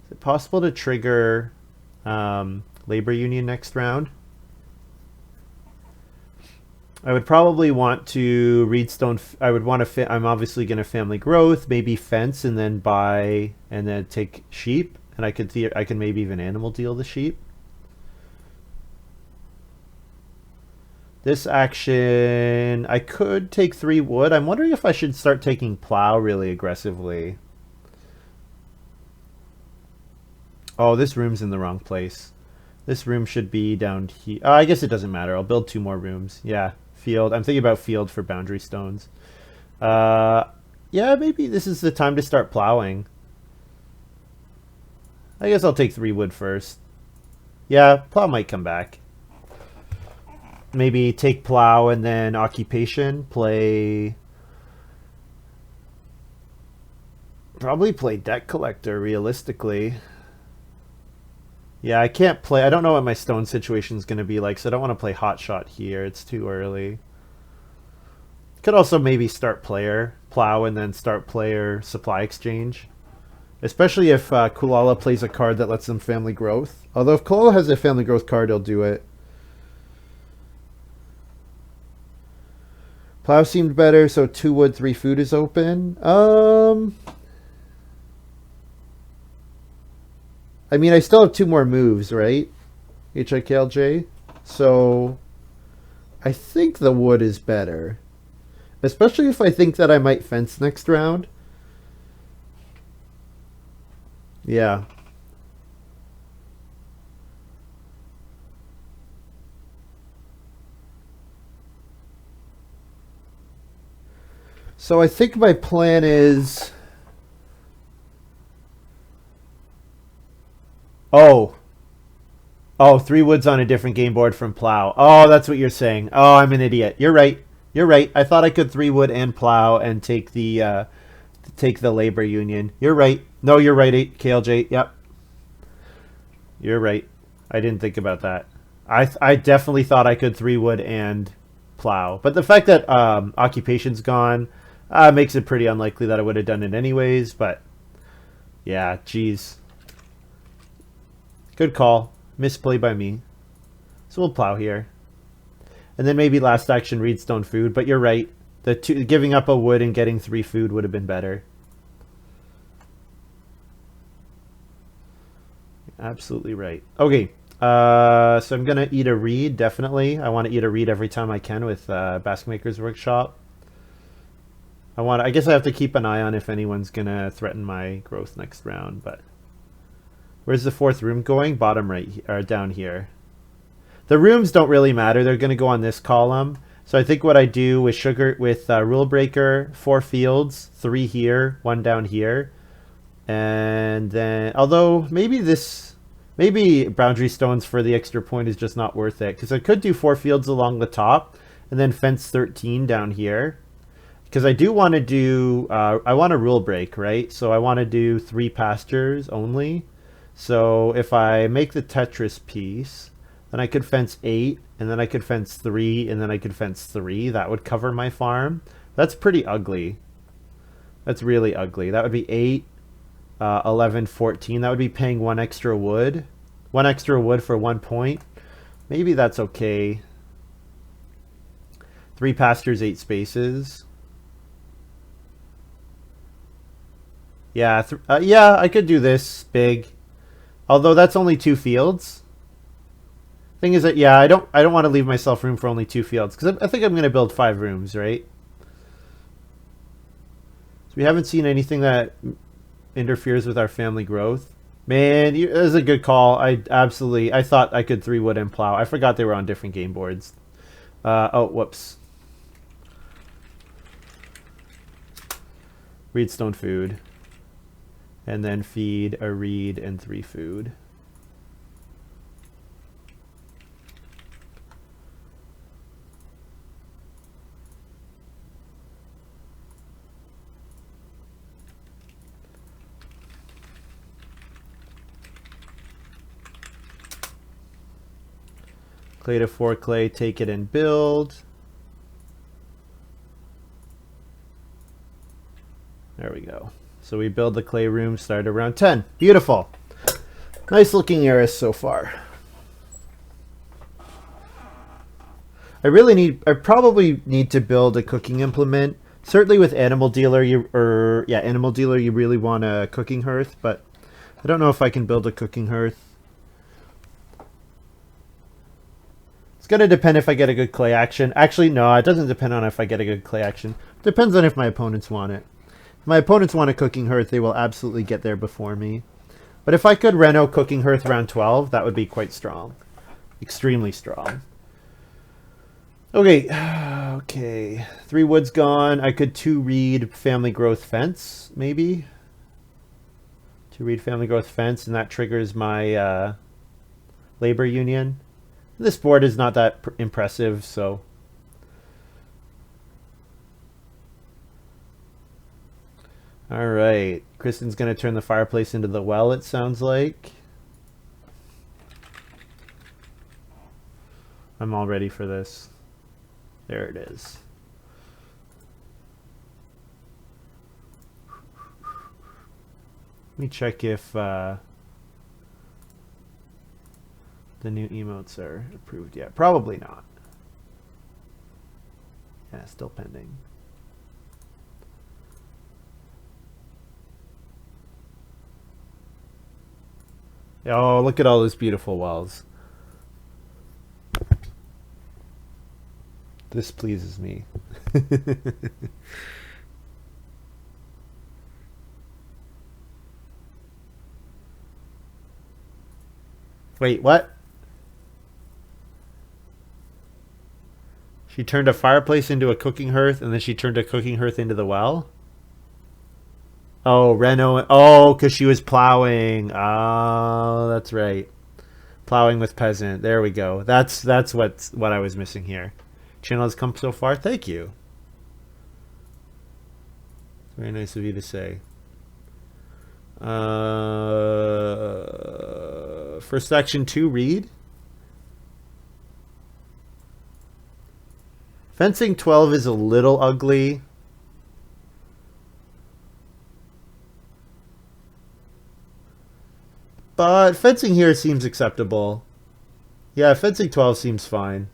S1: Is it possible to trigger labor union next round? I would probably want to read stone. I would want to. I'm obviously going to family growth, maybe fence, and then buy, and then take sheep. And I can maybe even animal deal the sheep. This action, I could take 3 wood. I'm wondering if I should start taking plow really aggressively. Oh, this room's in the wrong place. This room should be down here. Oh, I guess it doesn't matter. I'll build 2 more rooms. Yeah. Field. I'm thinking about field for boundary stones. Yeah, maybe this is the time to start plowing. I guess I'll take 3 wood first. Yeah, plow might come back. Maybe take plow and then occupation. Probably play debt collector, realistically. Yeah, I can't play. I don't know what my stone situation is going to be like, so I don't want to play Hot Shot here. It's too early. Could also maybe start player, plow, and then start player supply exchange. Especially if Coolala plays a card that lets them family growth. Although if Coolala has a family growth card, he'll do it. Plow seemed better, so 2 wood, 3 food is open. I mean, I still have 2 more moves, right? HIKLJ. So I think the wood is better. Especially if I think that I might fence next round. Yeah. So I think my plan is... Oh. Oh, 3 woods on a different game board from plow. Oh, that's what you're saying. Oh, I'm an idiot. You're right. You're right. I thought I could 3 wood and plow and take the labor union. You're right. No, you're right, KLJ. Yep. You're right. I didn't think about that. I definitely thought I could 3 wood and plow. But the fact that occupation's gone makes it pretty unlikely that I would have done it anyways. But yeah, geez. Good call. Misplay by me. So we'll plow here. And then maybe last action reedstone food. But you're right. Giving up a wood and getting 3 food would have been better. Absolutely right. Okay. So I'm going to eat a reed, definitely. I want to eat a reed every time I can with Basket Maker's Workshop. I guess I have to keep an eye on if anyone's going to threaten my growth next round, but... Where's the 4th room going? Bottom right, or down here. The rooms don't really matter. They're going to go on this column. So I think what I do with Rule Breaker, 4 fields, 3 here, 1 down here. And then, although maybe Boundary Stones for the extra point is just not worth it. Because I could do 4 fields along the top and then fence 13 down here. Because I do want to do, I want a rule break, right? So I want to do 3 pastures only. So if I make the Tetris piece, then I could fence 8, and then I could fence 3, and then I could fence 3. That would cover my farm. That's pretty ugly. That's really ugly. That would be 8, 11, 14. That would be paying 1 extra wood. 1 extra wood for 1 point. Maybe that's okay. 3 pastures, 8 spaces. Yeah, yeah, I could do this big. Although that's only 2 fields. Thing is that, yeah, I don't want to leave myself room for only 2 fields. Because I think I'm going to build 5 rooms, right? So we haven't seen anything that interferes with our family growth. Man, it was a good call. I thought I could 3 wood and plow. I forgot they were on different game boards. Oh, whoops. Reedstone food. And then feed a reed and 3 food. Clay to 4 clay, take it and build. There we go. So we build the clay room, start around 10. Beautiful. Nice looking Eris so far. I probably need to build a cooking implement. Certainly with Animal Dealer, you really want a cooking hearth, but I don't know if I can build a cooking hearth. It's going to depend if I get a good clay action. Actually, no, it doesn't depend on if I get a good clay action. It depends on if my opponents want it. If my opponents want a cooking hearth, they will absolutely get there before me. But if I could Reno cooking hearth round 12, that would be quite strong. Extremely strong. Okay. Okay. 3 woods gone. I could 2 reed family growth fence, maybe. 2 reed family growth fence, and that triggers my labor union. This board is not that impressive, so... All right, Kristen's going to turn the fireplace into the well, it sounds like. I'm all ready for this. There it is. Let me check if the new emotes are approved yet. Probably not. Yeah, still pending. Oh, look at all those beautiful wells. This pleases me. Wait, what? She turned a fireplace into a cooking hearth, and then she turned a cooking hearth into the well? Oh, Renault. Oh, because she was plowing. Oh, that's right. Plowing with peasant. There we go. That's what I was missing here. Channel has come so far. Thank you. Very nice of you to say. For section 2, read. Fencing 12 is a little ugly. But fencing here seems acceptable. Yeah, fencing 12 seems fine.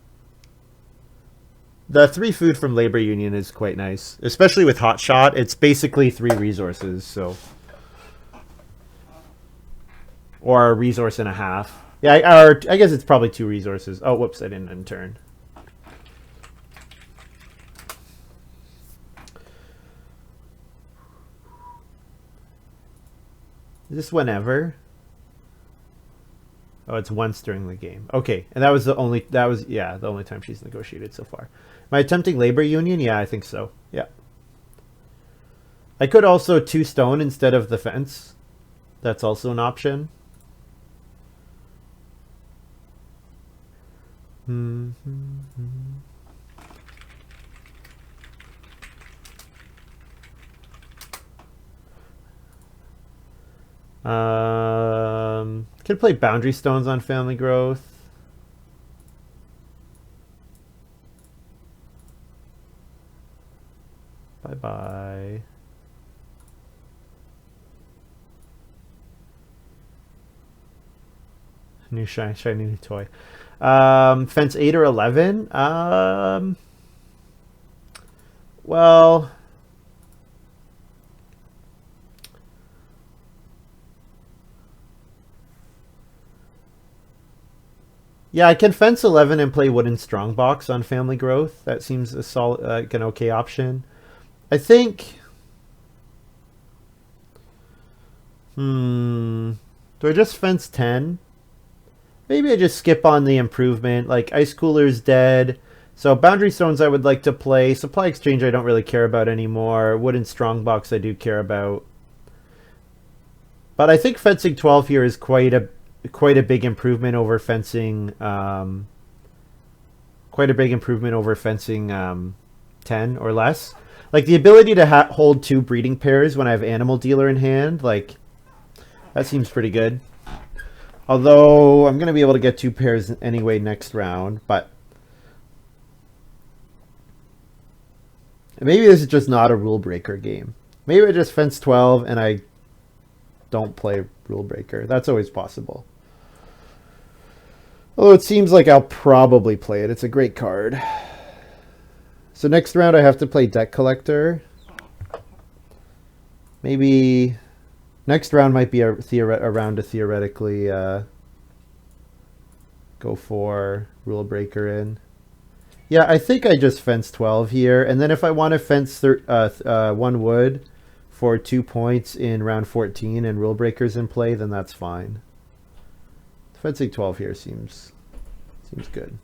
S1: The 3 food from labor union is quite nice, especially with hot shot. It's basically 3 resources, so, or a resource and a half. Yeah, or I guess it's probably 2 resources. Oh, whoops, I didn't unturn. Is this whenever? Oh, it's once during the game. Okay, and that was the only time she's negotiated so far. Am I attempting labor union? Yeah, I think so. Yeah. I could also 2 stone instead of the fence. That's also an option. Could play boundary stones on family growth. Bye-bye. New shiny new toy. Fence 8 or 11? Well, yeah, I can fence 11 and play wooden strongbox on family growth. That seems a solid, like an okay option. I think. Do I just fence 10? Maybe I just skip on the improvement. Like ice cooler's dead. So boundary stones I would like to play. Supply exchange I don't really care about anymore. Wooden strongbox I do care about. But I think fencing 12 here is quite a big improvement over fencing. Quite a big improvement over fencing 10 or less. Like the ability to hold 2 breeding pairs when I have animal dealer in hand. Like that seems pretty good. Although I'm going to be able to get 2 pairs anyway next round, but maybe this is just not a rule breaker game. Maybe I just fence 12 and I don't play rule breaker. That's always possible. Although it seems like I'll probably play it. It's a great card. So next round I have to play deck collector. Maybe next round might be a round to theoretically go for rule breaker in. Yeah, I think I just fence 12 here. And then if I want to fence 1 wood for 2 points in round 14 and rule breakers in play, then that's fine. Fencing 12 here seems good.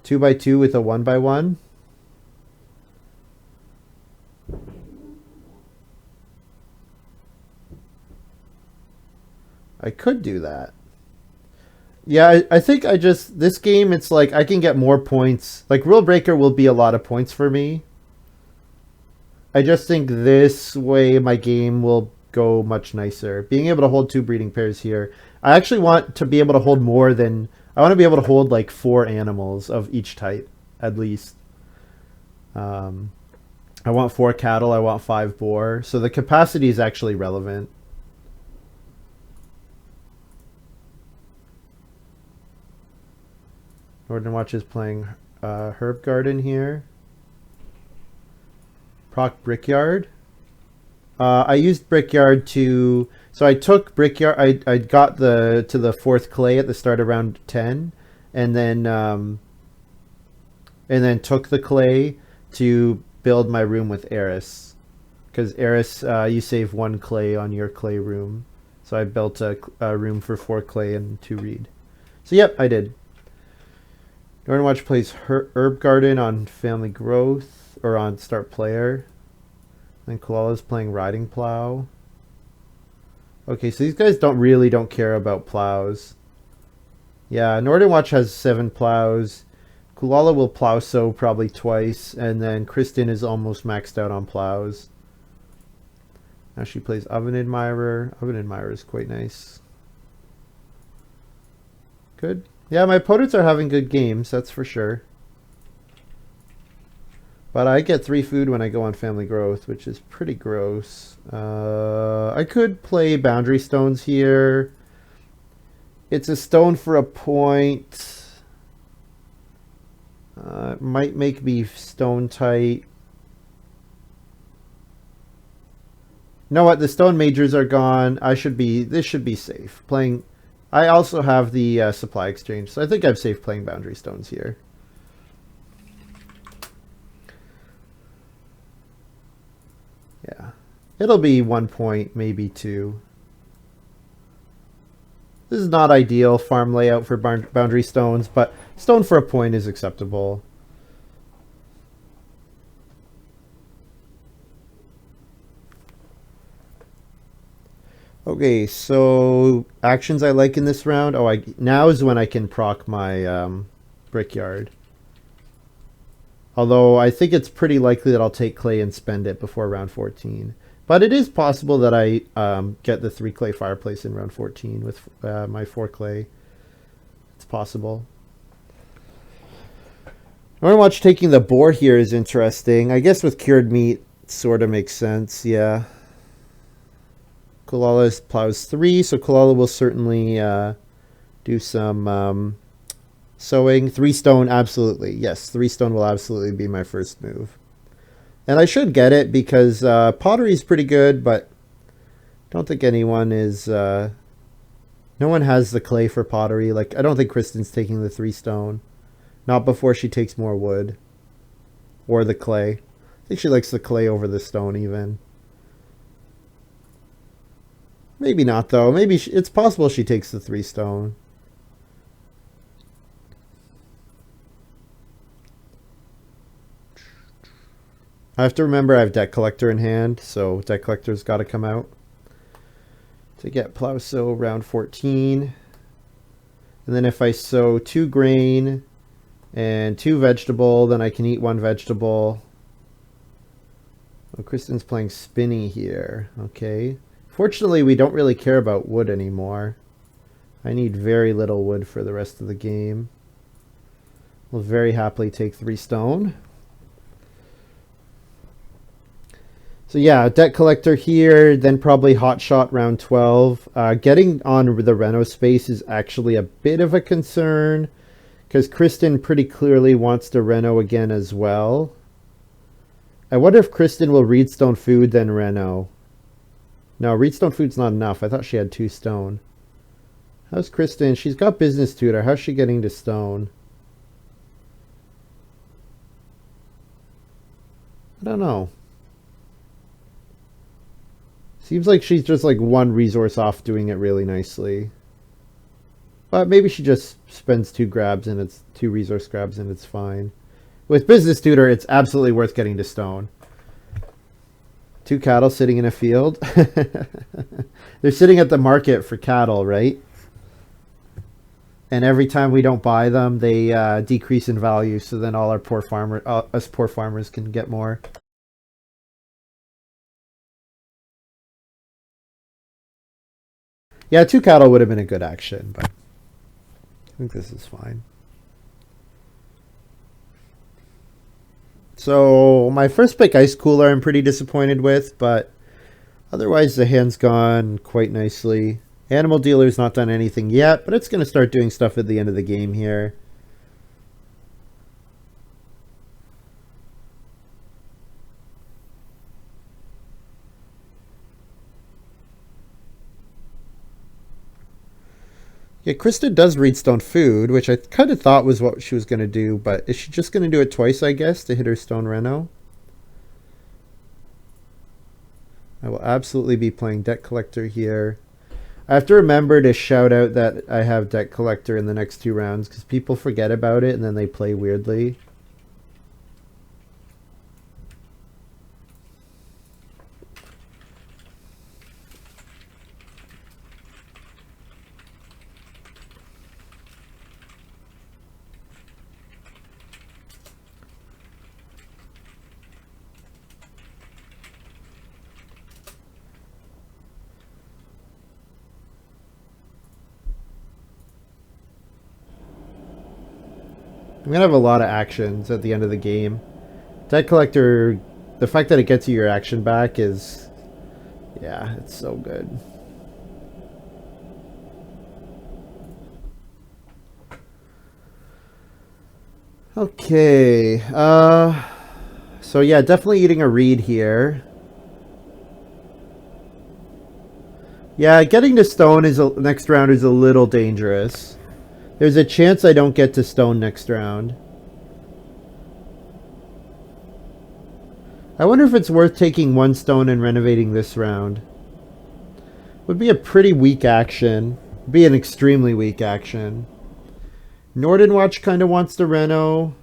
S1: Two by 2 with a 1 by 1. I could do that. Yeah, I think this game, it's like I can get more points. Like rule breaker will be a lot of points for me. I just think this way my game will go much nicer. Being able to hold 2 breeding pairs here. I actually want to be able to hold more than, I want to be able to hold like 4 animals of each type at least. I want 4 cattle, I want 5 boar. So the capacity is actually relevant. Nordenwatch is playing Herb Garden here. Proc Brickyard. I used Brickyard to So I took brickyard. I got to the fourth clay at the start of round 10, and then took the clay to build my room with Eris, because Eris, you save one clay on your clay room. So I built a room for 4 clay and 2 reed. So yep, I did. Nordenwatch plays Herb Garden on Family Growth or on Start Player. Then Koala's playing Riding Plow. Okay, so these guys don't care about plows. Yeah, Nordenwatch has 7 plows. Coolala will plow sow probably twice, and then Kristen is almost maxed out on plows. Now she plays Oven Admirer. Oven Admirer is quite nice. Good. Yeah, my opponents are having good games, that's for sure. But I get 3 food when I go on Family Growth, which is pretty gross. I could play Boundary Stones here. It's a stone for a point. It might make me stone tight. You know what? The stone majors are gone. This should be safe. Playing. I also have the supply exchange, so I think I'm safe playing Boundary Stones here. Yeah. It'll be 1 point, maybe 2. This is not ideal farm layout for Boundary Stones, but stone for a point is acceptable. Okay, so actions I like in this round. Oh, now is when I can proc my brickyard. Although I think it's pretty likely that I'll take clay and spend it before round 14. But it is possible that I get the 3 clay fireplace in round 14 with my 4 clay. It's possible. Nordenwatch taking the boar here is interesting. I guess with cured meat, it sort of makes sense, yeah. Koolala plows 3, so Koolala will certainly do some sowing. 3 stone, absolutely. Yes, 3 stone will absolutely be my first move. And I should get it because pottery is pretty good, but I don't think anyone is... no one has the clay for pottery. Like, I don't think Kristen's taking the 3 stone. Not before she takes more wood. Or the clay. I think she likes the clay over the stone even. Maybe not, though. Maybe it's possible she takes the 3 stone. I have to remember I have Debt Collector in hand, so Debt Collector's got to come out. To get plow sow round 14. And then if I sow 2 grain and 2 vegetable, then I can eat 1 vegetable. Oh, Kristen's playing Spinny here. Okay. Fortunately, we don't really care about wood anymore. I need very little wood for the rest of the game. We'll very happily take 3 stone. So yeah, Debt Collector here, then probably Hot Shot round 12. Getting on the Reno space is actually a bit of a concern, because Kristen pretty clearly wants to Reno again as well. I wonder if Kristen will Reedstone Food, then Reno. No, Reedstone Food's not enough. I thought she had 2 stone. How's Kristen? She's got Business Tutor. How's she getting to stone? I don't know. Seems like she's just like 1 resource off doing it really nicely. But maybe she just spends 2 grabs and it's 2 resource grabs and it's fine. With Business Tutor, it's absolutely worth getting to stone. 2 cattle sitting in a field. They're sitting at the market for cattle, right? And every time we don't buy them, they decrease in value. So then all our us poor farmers can get more. Yeah, 2 cattle would have been a good action, but I think this is fine. So my first pick, Ice Cooler, I'm pretty disappointed with, but otherwise the hand's gone quite nicely. Animal Dealer's not done anything yet, but it's going to start doing stuff at the end of the game here. Yeah, Krista does read stone food, which I kind of thought was what she was going to do, but is she just going to do it twice, I guess, to hit her stone reno? I will absolutely be playing Debt Collector here. I have to remember to shout out that I have Debt Collector in the next 2 rounds, because people forget about it and then they play weirdly. I'm going to have a lot of actions at the end of the game. Debt Collector, the fact that it gets you your action back is... yeah, it's so good. Okay. So yeah, definitely eating a reed here. Yeah, getting to stone is next round is a little dangerous. There's a chance I don't get to stone next round. I wonder if it's worth taking 1 stone and renovating this round. Would be a pretty weak action. Be an extremely weak action. Nordenwatch kind of wants to reno.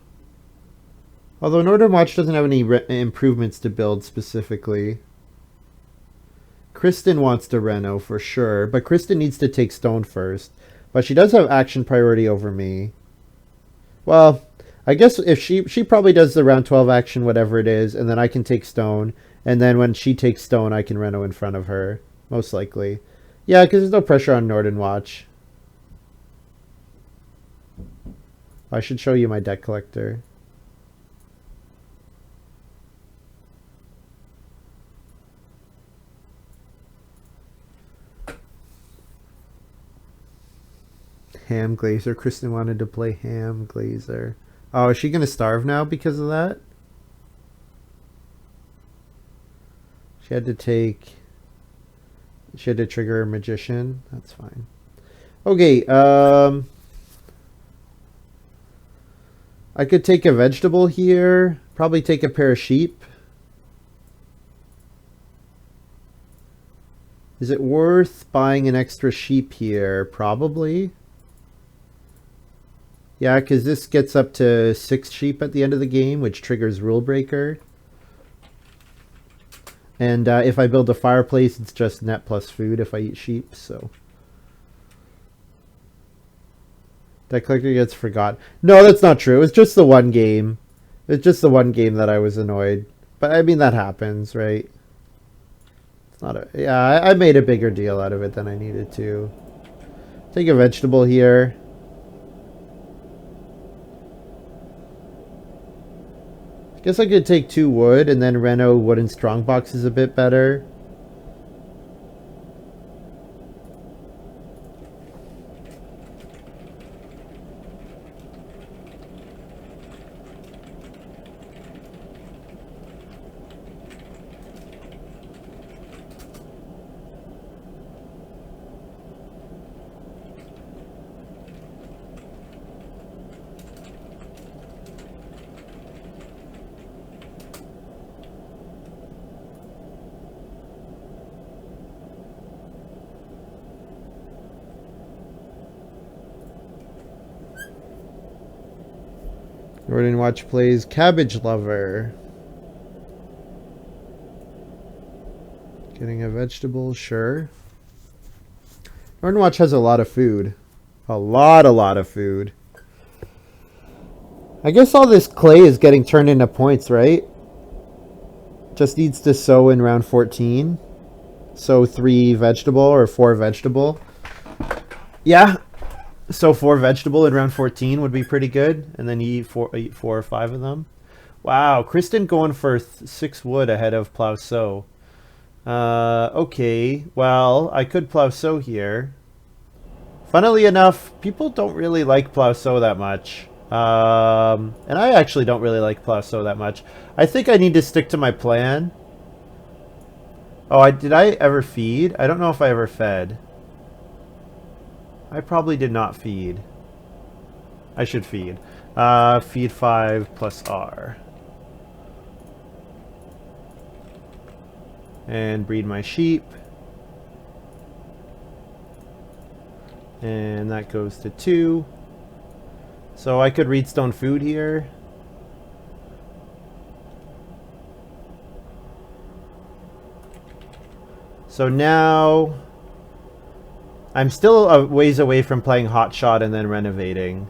S1: Although Nordenwatch doesn't have any improvements to build specifically. Kristen wants to reno for sure, but Kristen needs to take stone first. But she does have action priority over me. Well, I guess if she probably does the round 12 action, whatever it is, and then I can take stone. And then when she takes stone, I can reno in front of her. Most likely. Yeah, because there's no pressure on Nordenwatch. I should show you my Debt Collector. Ham Glazer. Kristen wanted to play Ham Glazer. Oh, is she going to starve now because of that? She had to trigger a magician. That's fine. Okay, I could take a vegetable here. Probably take a pair of sheep. Is it worth buying an extra sheep here? Probably. Yeah, because this gets up to 6 sheep at the end of the game, which triggers Rule Breaker. And if I build a fireplace, it's just net plus food if I eat sheep, so. Debt Collector gets forgot. No, that's not true. It's just the one game. It's just the one game that I was annoyed. But I mean, that happens, right? It's not a... yeah, I made a bigger deal out of it than I needed to. Take a vegetable here. Guess I could take 2 wood and then reno wooden strongbox is a bit better. Nordenwatch plays Cabbage Lover. Getting a vegetable, sure. Nordenwatch has a lot of food. A lot of food. I guess all this clay is getting turned into points, right? Just needs to sow in round 14. Sow 3 vegetable or 4 vegetable. Yeah. So 4 vegetable in round 14 would be pretty good, and then you eat 4 or 5 of them. Wow, Kristen going for 6 wood ahead of plow sow. Okay, well, I could plow sow here. Funnily enough, people don't really like plow sow that much. And I actually don't really like plow sow that much. I think I need to stick to my plan. Oh, did I ever feed? I don't know if I ever fed. I probably did not feed. I should feed. Feed 5 plus R. And breed my sheep. And that goes to 2. So I could redstone food here. So now I'm still a ways away from playing Hotshot and then renovating.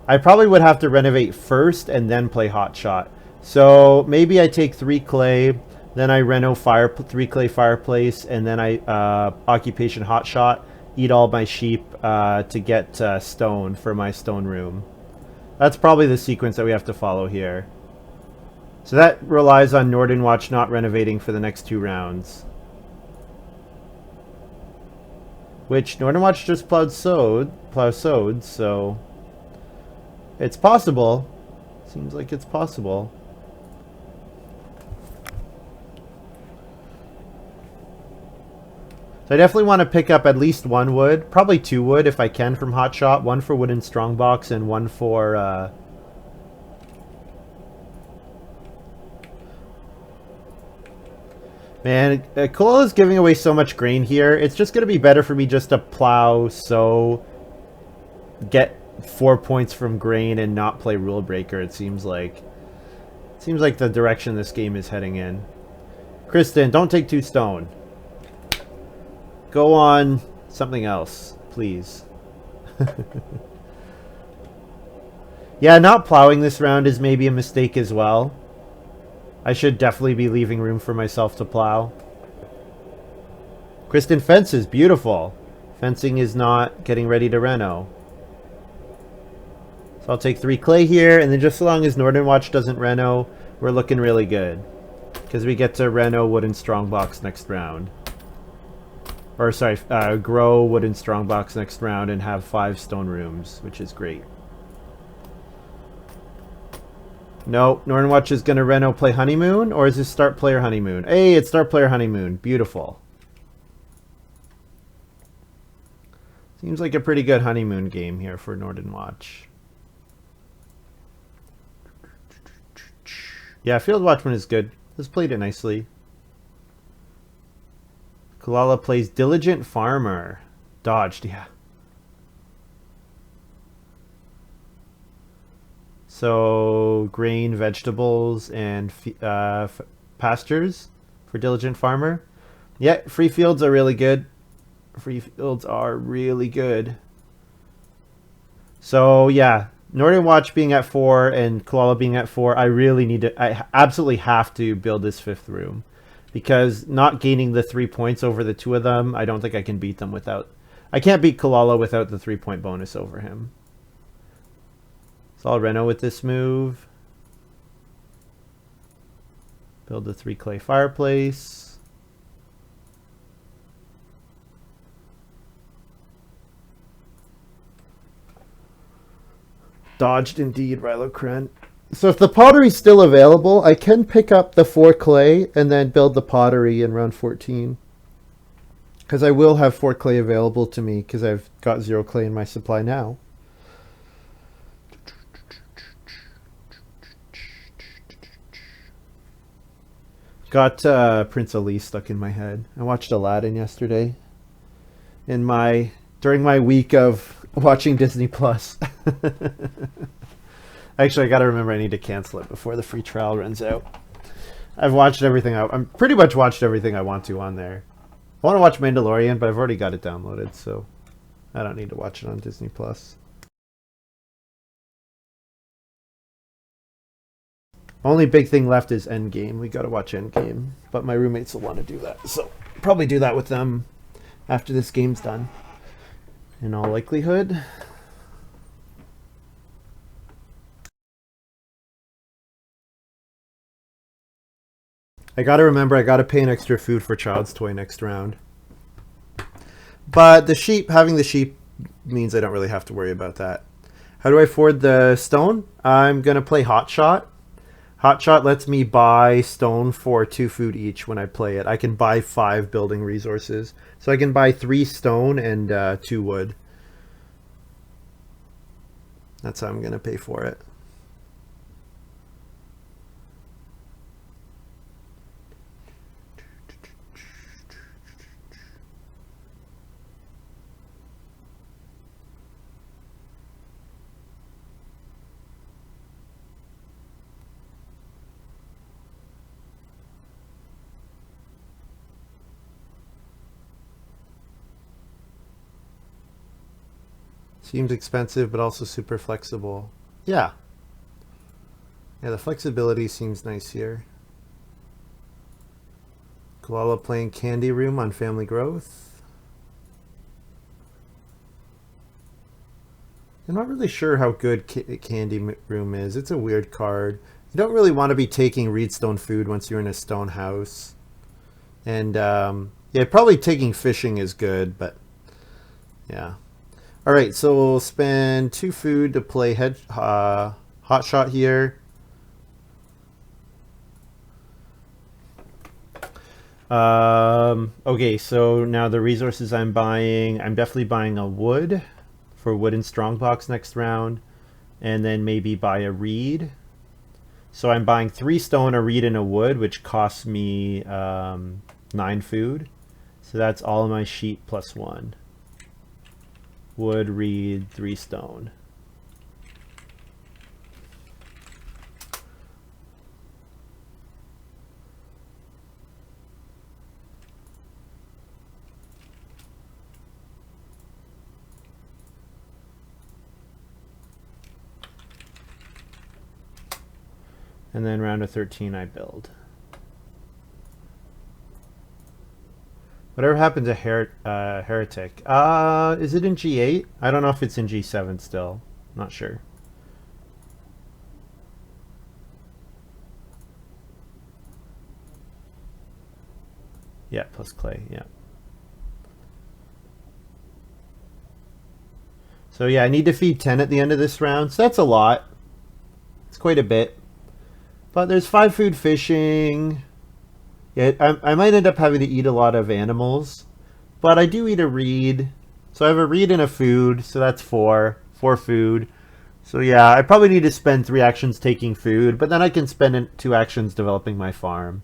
S1: I probably would have to renovate first and then play Hotshot. So maybe I take 3 clay, then I reno 3 clay fireplace, and then I occupation Hotshot, eat all my sheep to get stone for my stone room. That's probably the sequence that we have to follow here. So that relies on Nordenwatch not renovating for the next 2 rounds. Which Nordenwatch just plow sowed, so it's possible. Seems like it's possible. So I definitely want to pick up at least 1 wood, probably 2 wood if I can from Hotshot, 1 for wooden strongbox and 1 for man, coolala is giving away so much grain here. It's just going to be better for me just to plow, sow, get 4 points from grain, and not play rule breaker. It seems like the direction this game is heading in. Kristen, don't take 2 stone. Go on something else, please. Yeah, not plowing this round is maybe a mistake as well. I should definitely be leaving room for myself to plow. Kristen fences, beautiful. Fencing is not getting ready to reno. So I'll take 3 clay here, and then just so long as Nordenwatch doesn't reno, we're looking really good. Because we get to reno wooden strongbox next round. Or sorry, grow wooden strongbox next round and have 5 stone rooms, which is great. No, Nordenwatch is going to reno play honeymoon, or is this start player honeymoon? Hey, it's start player honeymoon. Beautiful. Seems like a pretty good honeymoon game here for Nordenwatch. Yeah, Field Watchman is good. Has played it nicely. Coolala plays Diligent Farmer. Dodged, yeah. So, grain, vegetables, and pastures for Diligent Farmer. Yeah, free fields are really good. Free fields are really good. So, yeah, Nordenwatch being at 4 and Coolala being at 4, I absolutely have to build this 5th room. Because not gaining the 3 points over the 2 of them, I don't think I can beat them without... I can't beat Coolala without the 3-point bonus over him. So I'll reno with this move. Build a 3 clay fireplace. Dodged indeed, Rylocren. So if the pottery's still available, I can pick up the 4 clay and then build the pottery in round 14. Because I will have 4 clay available to me because I've got 0 clay in my supply now. Got Prince Ali stuck in my head. I watched Aladdin yesterday. During my week of watching Disney Plus. Actually, I gotta remember I need to cancel it before the free trial runs out. I've watched everything. I'm pretty much watched everything I want to on there. I want to watch Mandalorian, but I've already got it downloaded, so I don't need to watch it on Disney Plus. Only big thing left is Endgame. We gotta watch Endgame, but my roommates will want to do that, so probably do that with them after this game's done. In all likelihood. I gotta remember I gotta pay an extra food for Child's Toy next round. But having the sheep means I don't really have to worry about that. How do I afford the stone? I'm gonna play Hotshot. Hotshot lets me buy stone for 2 food each when I play it. I can buy 5 building resources. So I can buy 3 stone and 2 wood. That's how I'm going to pay for it. Seems expensive, but also super flexible. Yeah. Yeah, the flexibility seems nice here. Koala playing Candy Room on Family Growth. I'm not really sure how good Candy Room is. It's a weird card. You don't really want to be taking Reedstone food once you're in a stone house. And yeah, probably taking fishing is good, but yeah. All right, so we'll spend 2 food to play Hot Shot here. Okay, so now the resources I'm buying, I'm definitely buying a wood for wood and strongbox next round, and then maybe buy a reed. So I'm buying 3 stone, a reed, and a wood, which costs me 9 food. So that's all of my sheep plus 1. Wood, reed, 3 stone. And then round of 13 I build. Whatever happened to Heretic? Is it in G8? I don't know if it's in G7 still. Not sure. Yeah, plus clay, yeah. So yeah, I need to feed 10 at the end of this round. So that's a lot. It's quite a bit. But there's 5 food fishing. Yeah, I might end up having to eat a lot of animals. But I do eat a reed. So I have a reed and a food. So that's 4. 4 food. So yeah, I probably need to spend 3 actions taking food. But then I can spend 2 actions developing my farm.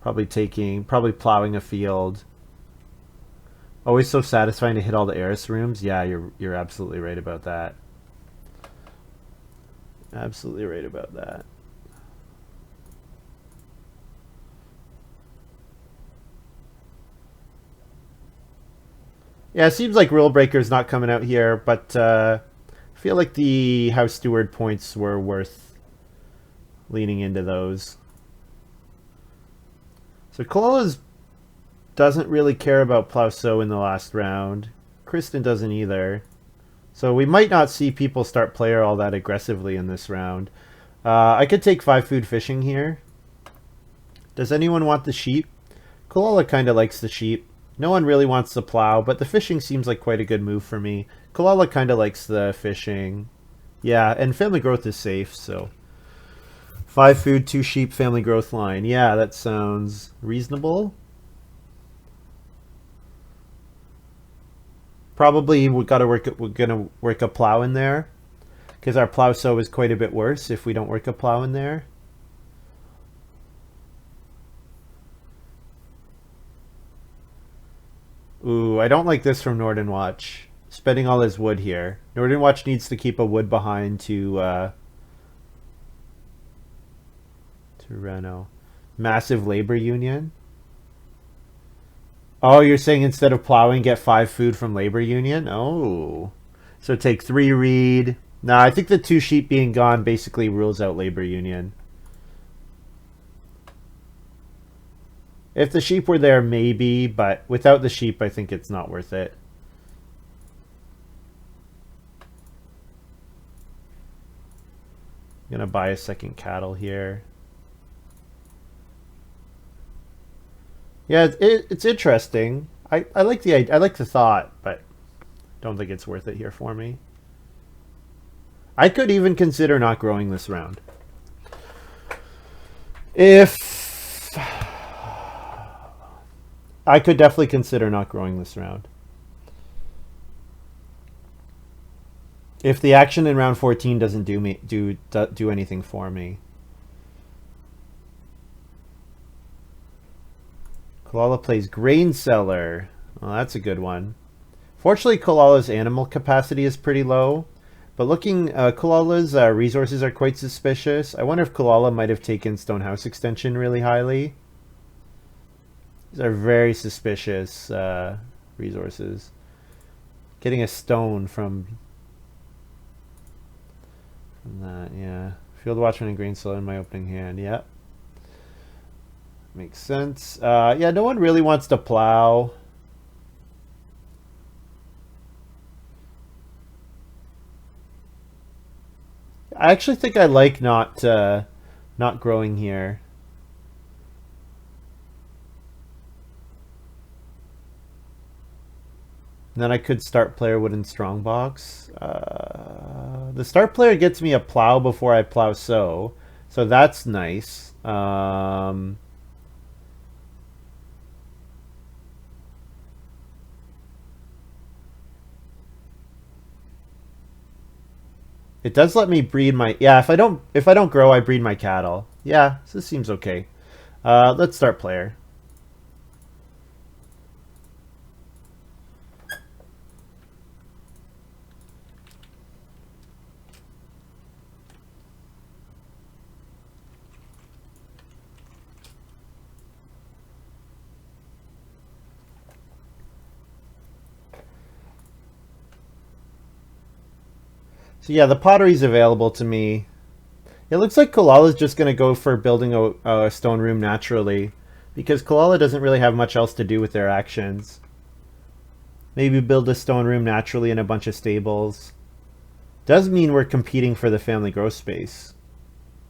S1: Probably plowing a field. Always so satisfying to hit all the heiress rooms. Yeah, you're absolutely right about that. Absolutely right about that. Yeah, it seems like Rule Breaker's not coming out here, but I feel like the House Steward points were worth leaning into those. So Koala's doesn't really care about Plow-Sow in the last round. Kristen doesn't either. So we might not see people start player all that aggressively in this round. I could take 5 food fishing here. Does anyone want the sheep? Koala kind of likes the sheep. No one really wants the plow, but the fishing seems like quite a good move for me. Koala kind of likes the fishing. Yeah, and family growth is safe, so 5 food, 2 sheep, family growth line. Yeah, that sounds reasonable. Probably we're gonna work a plow in there, because our Plow-Sow is quite a bit worse if we don't work a plow in there. Ooh, I don't like this from Nordenwatch. Spending all his wood here. Nordenwatch needs to keep a wood behind to Reno. Massive labor union. Oh, you're saying instead of plowing, get 5 food from labor union? Oh. So take 3 reed. Nah, I think the 2 sheep being gone basically rules out labor union. If the sheep were there, maybe, but without the sheep, I think it's not worth it. I'm gonna buy a second cattle here. Yeah, it's interesting. I like I like the thought, but don't think it's worth it here for me. I could even consider not growing this round. I could definitely consider not growing this round. If the action in round 14 doesn't do anything for me. Coolala plays Grain Seller. Well, that's a good one. Fortunately, Coolala's animal capacity is pretty low. But looking, Coolala's resources are quite suspicious. I wonder if Coolala might have taken Stonehouse Extension really highly. These are very suspicious resources. Getting a stone from that, yeah. Field Watchman and Grain Seller in my opening hand, yeah. Makes sense. Yeah, no one really wants to plow. I actually think I like not growing here. And then I could start player wooden strongbox. The start player gets me a plow before I plow sow, so that's nice. It does let me breed my if I don't grow, I breed my cattle. Yeah, so this seems okay. Let's start player. So yeah, the pottery's available to me. It looks like Coolala's just going to go for building a stone room naturally, because Coolala doesn't really have much else to do with their actions. Maybe build a stone room naturally and a bunch of stables. Does mean we're competing for the family growth space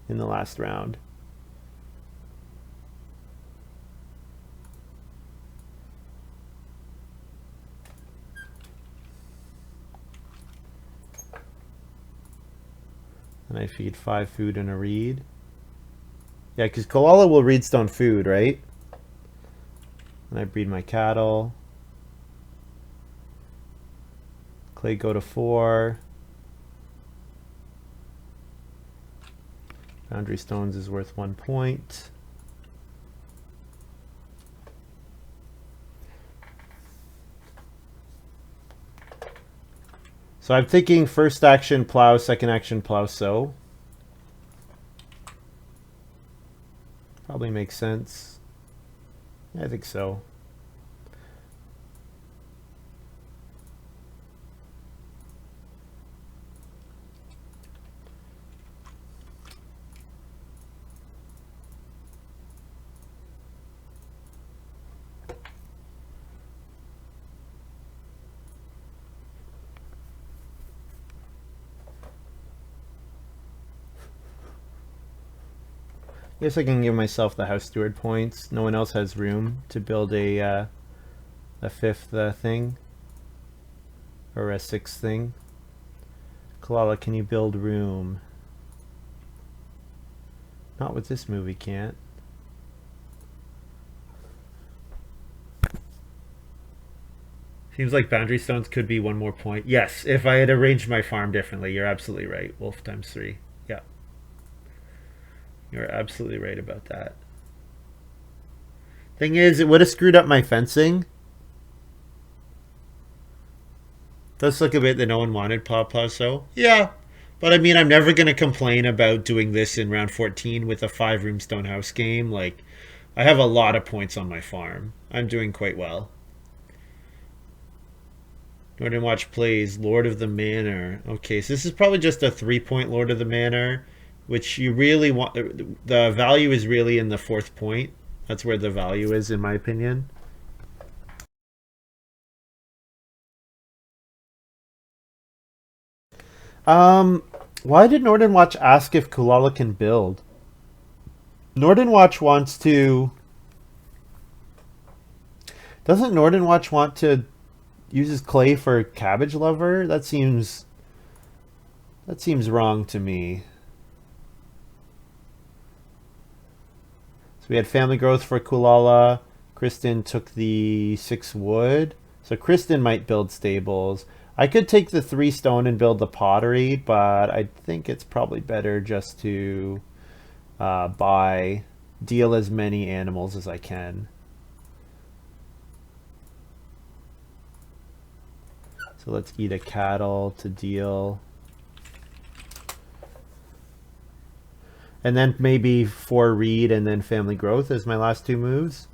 S1: in the last round. And I feed 5 food and a reed. Yeah, because Coolala will reed stone food, right? And I breed my cattle. Clay go to 4. Boundary stones is worth 1 point. So I'm thinking first action plow, second action plow sow. Probably makes sense. Yeah, I think so. I guess I can give myself the house steward points. No one else has room to build a 5th thing or a 6th thing. Coolala, can you build room? Not with this move, we can't. Seems like boundary stones could be 1 more point. Yes, if I had arranged my farm differently, you're absolutely right. Wolf times 3. Yeah. You're absolutely right about that. Thing is, it would have screwed up my fencing. Does look a bit that no one wanted plow so. Yeah. But I mean, I'm never going to complain about doing this in round 14 with a 5-room stone house game. Like, I have a lot of points on my farm. I'm doing quite well. Nordenwatch plays Lord of the Manor. Okay, so this is probably just a 3-point Lord of the Manor, which you really want. The value is really in the 4th point. That's where the value is, in my opinion. Why did Nordenwatch ask if Coolala can build? Nordenwatch wants to. Doesn't Nordenwatch want to use his clay for cabbage lover? That seems wrong to me. So we had family growth for Coolala. Kristen took the 6 wood. So Kristen might build stables. I could take the 3 stone and build the pottery, but I think it's probably better just to deal as many animals as I can. So let's eat a cattle to deal. And then maybe 4 reed and then family growth as my last 2 moves.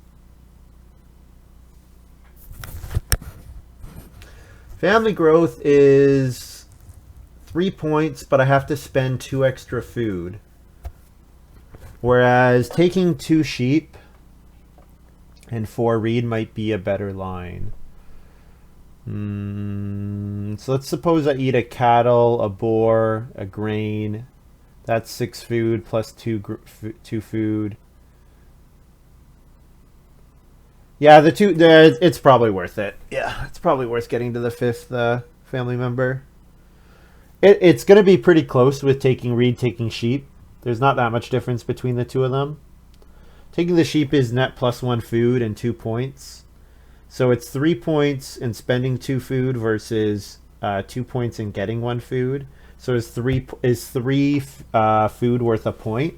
S1: Family growth is 3 points, but I have to spend 2 extra food. Whereas taking 2 sheep and 4 reed might be a better line. So let's suppose I eat a cattle, a boar, a grain. That's 6 food plus 2 food. Yeah, it's probably worth it. Yeah, it's probably worth getting to the 5th family member. It's going to be pretty close with taking reed, taking sheep. There's not that much difference between the 2 of them. Taking the sheep is net plus 1 food and 2 points. So it's 3 points in spending 2 food versus 2 points in getting 1 food. So is 3 food worth a point?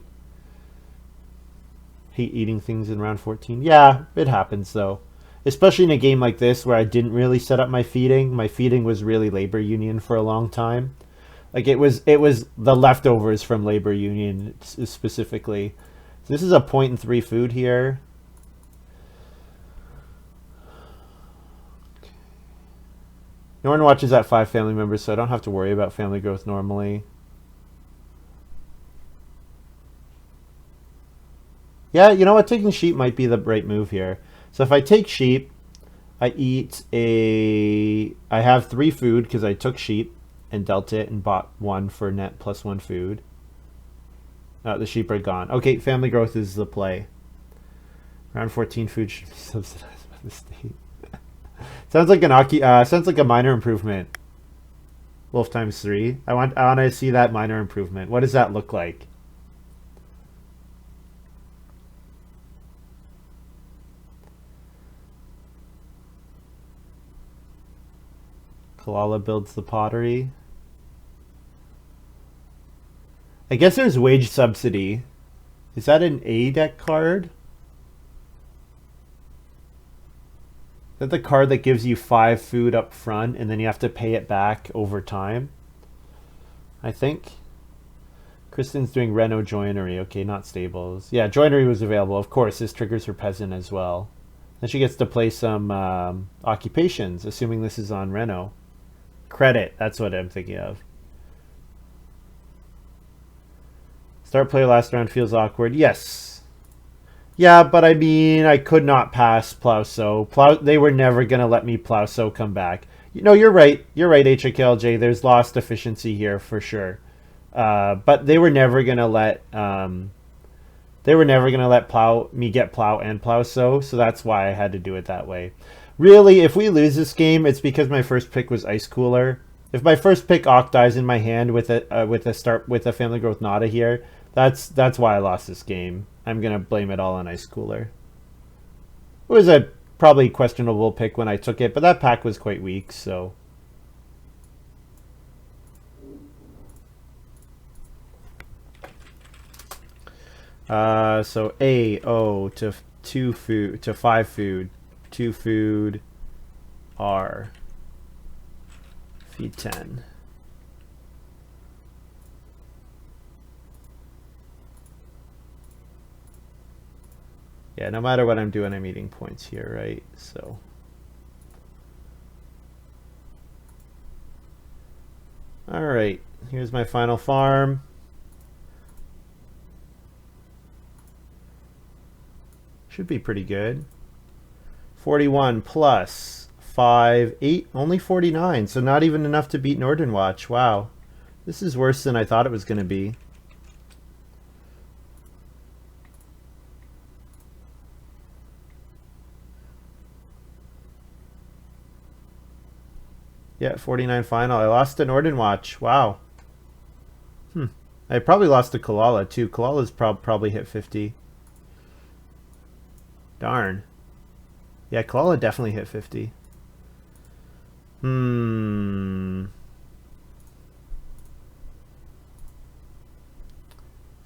S1: Hate eating things in round 14. Yeah, it happens though. Especially in a game like this where I didn't really set up my feeding. My feeding was really labor union for a long time. Like it was the leftovers from labor union specifically. So this is a point and 3 food here. Nordenwatch is at 5 family members, so I don't have to worry about family growth normally. Yeah, you know what? Taking sheep might be the right move here. So if I take sheep, I have 3 food because I took sheep and dealt it and bought 1 for net plus 1 food. The sheep are gone. Okay, family growth is the play. Round 14 food should be subsidized by the state. Sounds like a minor improvement. Wolf times 3. I want to see that minor improvement. What does that look like? Coolala builds the pottery. I guess there's wage subsidy. Is that an A deck card? Is that the card that gives you 5 food up front and then you have to pay it back over time? I think. Kristen's doing Reno joinery. Okay, not stables. Yeah, joinery was available. Of course, this triggers her peasant as well. Then she gets to play some occupations, assuming this is on Reno. Credit, that's what I'm thinking of. Start player last round feels awkward. Yes. Yeah, but I mean, I could not pass plow sow. They were never going to let me plow sow come back. You know, you're right. You're right, HKLJ. There's lost efficiency here for sure. But they were never going to let me get plow and plow sow, so that's why I had to do it that way. Really, if we lose this game, it's because my first pick was Ice Cooler. If my first pick Ock dies in my hand with a family growth Nada here, that's why I lost this game. I'm gonna blame it all on Ice Cooler. It was a probably questionable pick when I took it, but that pack was quite weak, so. So A-O to 2 food to 5 food. 2 food, R, feed 10. Yeah, no matter what I'm doing, I'm eating points here, right? So. All right, here's my final farm. Should be pretty good. 41 plus 5, 8, only 49. So not even enough to beat Nordenwatch. Wow. This is worse than I thought it was going to be. Yeah, 49 final. I lost to Nordenwatch. Wow. I probably lost to Coolala too. Koala's probably hit 50. Darn. Yeah, Coolala definitely hit 50. Hmm.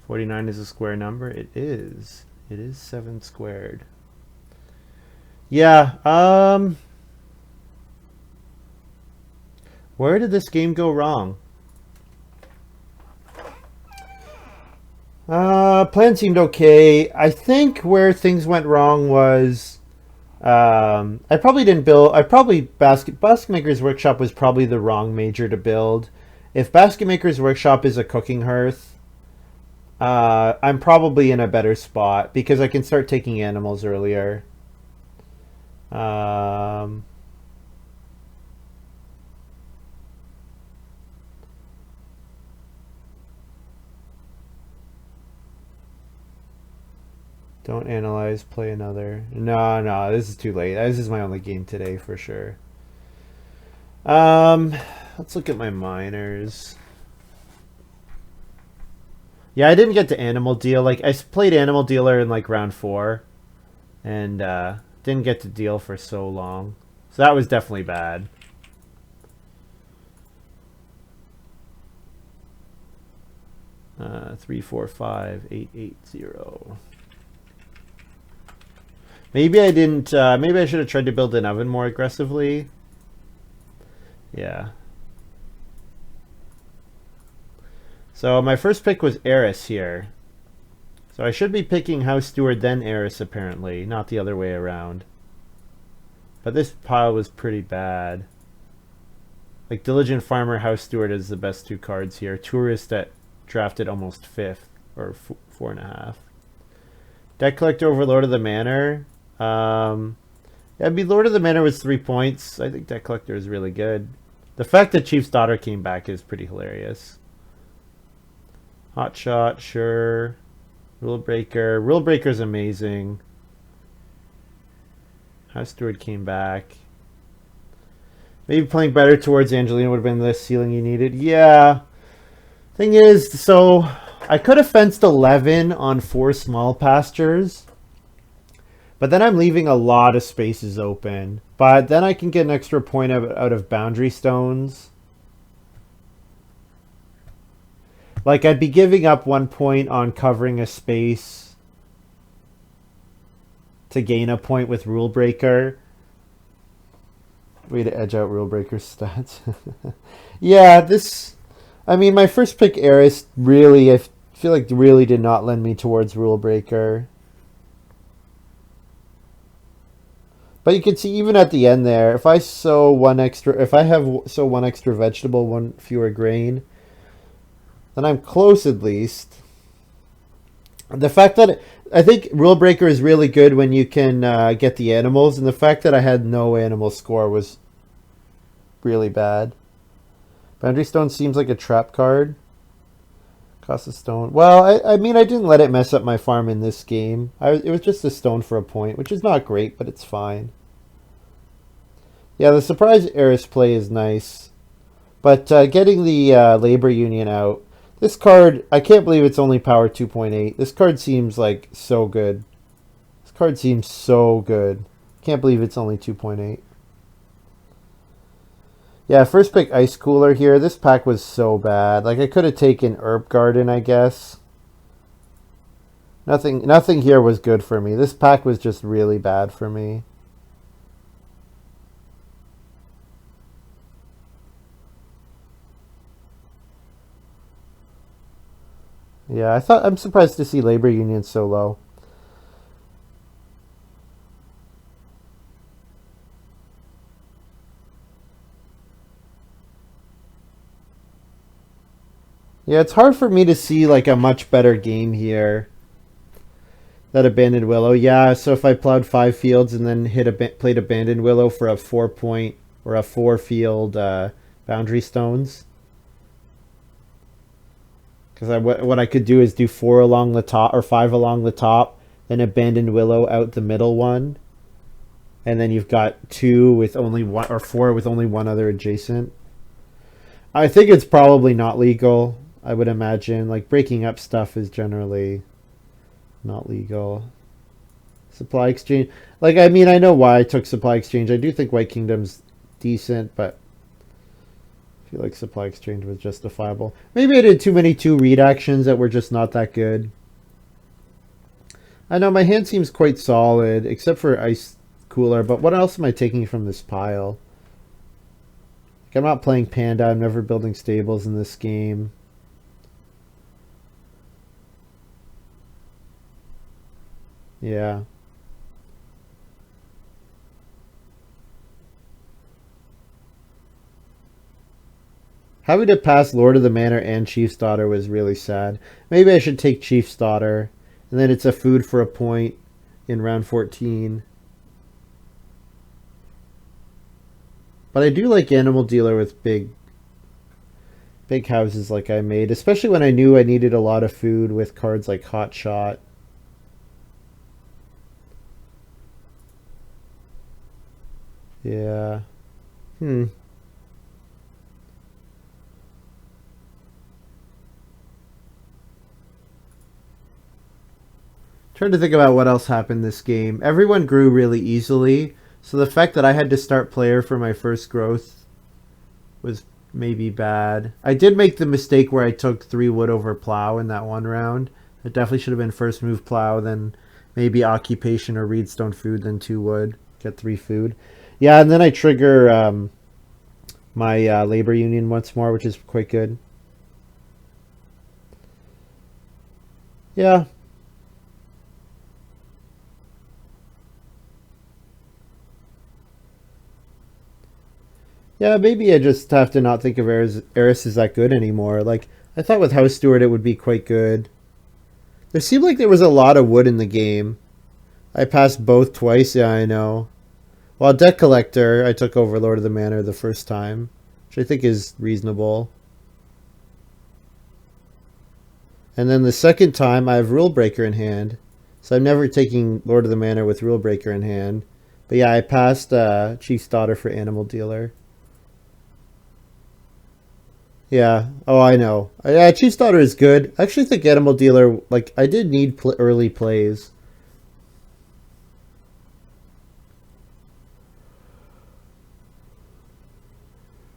S1: 49 is a square number? It is. It is 7 squared. Yeah, where did this game go wrong? Plan seemed okay. I think where things went wrong was I probably didn't build. Basket Maker's Workshop was probably the wrong major to build. If Basket Maker's Workshop is a cooking hearth, I'm probably in a better spot because I can start taking animals earlier. Um, don't analyze, play another. No, no, this is too late. This is my only game today for sure. Um, let's look at my minors. Yeah, I didn't get to Animal Deal. Like, I played Animal Dealer in like round 4, and didn't get to deal for so long. So that was definitely bad. Three, four, five, eight, eight, 0. Maybe I didn't. Maybe I should have tried to build an oven more aggressively. Yeah. So my first pick was Eris here. So I should be picking House Steward then Eris apparently, not the other way around. But this pile was pretty bad. Like Diligent Farmer, House Steward is the best 2 cards here. Tourist that drafted almost 5th, or 4.5. Deck Collector over Lord of the Manor. Yeah, I mean, Lord of the Manor was 3 points. I think Deck Collector is really good. The fact that Chief's Daughter came back is pretty hilarious. Hot Shot, sure. Rule Breaker. Rule Breaker's amazing. House Steward came back. Maybe playing better towards Angelina would have been the ceiling you needed. Yeah. Thing is, so I could have fenced 11 on 4 small pastures. But then I'm leaving a lot of spaces open. But then I can get an extra point out of boundary stones. Like, I'd be giving up 1 point on covering a space to gain a point with Rule Breaker. Way to edge out Rule Breaker's stats. Yeah, this... I mean, my first pick, Eris, really, I feel like really did not lend me towards Rule Breaker. But you can see even at the end there, if I sow one extra... If I have sow 1 extra vegetable, 1 fewer grain... then I'm close at least. The fact that I think Rule Breaker is really good when you can get the animals, and the fact that I had no animal score was really bad. Boundary Stone seems like a trap card. Cost a stone. Well, I mean, I didn't let it mess up my farm in this game. It was just a stone for a point, which is not great, but it's fine. Yeah, the surprise Eris play is nice. But getting the labor union out, this card, I can't believe it's only power 2.8. This card seems like so good. This card seems so good. Can't believe it's only 2.8. Yeah, first pick Ice Cooler here. This pack was so bad. Like, I could have taken Herb Garden, I guess. Nothing here was good for me. This pack was just really bad for me. Yeah, I'm surprised to see labor unions so low. Yeah, it's hard for me to see like a much better game here. That Abandoned Willow. Yeah, so if I plowed 5 fields and then played Abandoned Willow for a 4-point or a 4-field boundary stones. Because what I could do is do 4 along the top or 5 along the top, then Abandoned Willow out the middle one. And then you've got 2 with only 1 or 4 with only 1 other adjacent. I think it's probably not legal. I would imagine like breaking up stuff is generally not legal. Supply exchange. Like, I mean, I know why I took supply exchange. I do think White Kingdom's decent, but I feel like supply exchange was justifiable. Maybe I did too many 2-read actions that were just not that good. I know my hand seems quite solid, except for ice cooler, but what else am I taking from this pile? Like, I'm not playing Panda, I'm never building stables in this game. Yeah. Having to pass Lord of the Manor and Chief's Daughter was really sad. Maybe I should take Chief's Daughter, and then it's a food for a point in round 14. But I do like Animal Dealer with big houses like I made, especially when I knew I needed a lot of food with cards like Hot Shot. Yeah. Trying to think about what else happened this game. Everyone grew really easily, so the fact that I had to start player for my first growth was maybe bad. I did make the mistake where I took 3 wood over plow in that one round. It definitely should have been first move plow, then maybe occupation or reedstone food, then 2 wood, get 3 food. Yeah, and then I trigger my labor union once more, which is quite good. Yeah. Yeah, maybe I just have to not think of Eris is that good anymore. Like, I thought with House Steward it would be quite good. There seemed like there was a lot of wood in the game. I passed both twice, yeah, I know. While Debt Collector, I took over Lord of the Manor the first time, which I think is reasonable. And then the second time, I have Rule Breaker in hand. So I'm never taking Lord of the Manor with Rule Breaker in hand. But yeah, I passed Chief's Daughter for Animal Dealer. Yeah. Oh, I know. Yeah, Chief's Daughter is good. I actually think Animal Dealer, like, I did need early plays.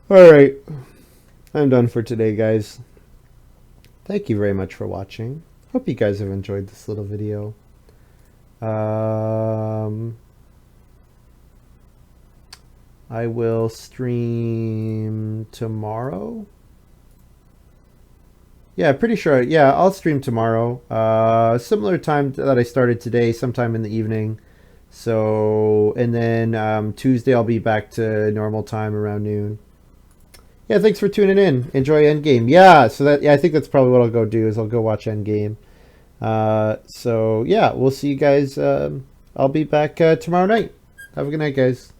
S1: Alright. I'm done for today, guys. Thank you very much for watching. Hope you guys have enjoyed this little video. I will stream tomorrow. Yeah, pretty sure. Yeah, I'll stream tomorrow. Similar time that I started today, sometime in the evening. So, and then Tuesday I'll be back to normal time around noon. Yeah, thanks for tuning in. Enjoy Endgame. Yeah, so that, yeah, I think that's probably what I'll go do is I'll go watch Endgame. So yeah, we'll see you guys. I'll be back tomorrow night. Have a good night, guys.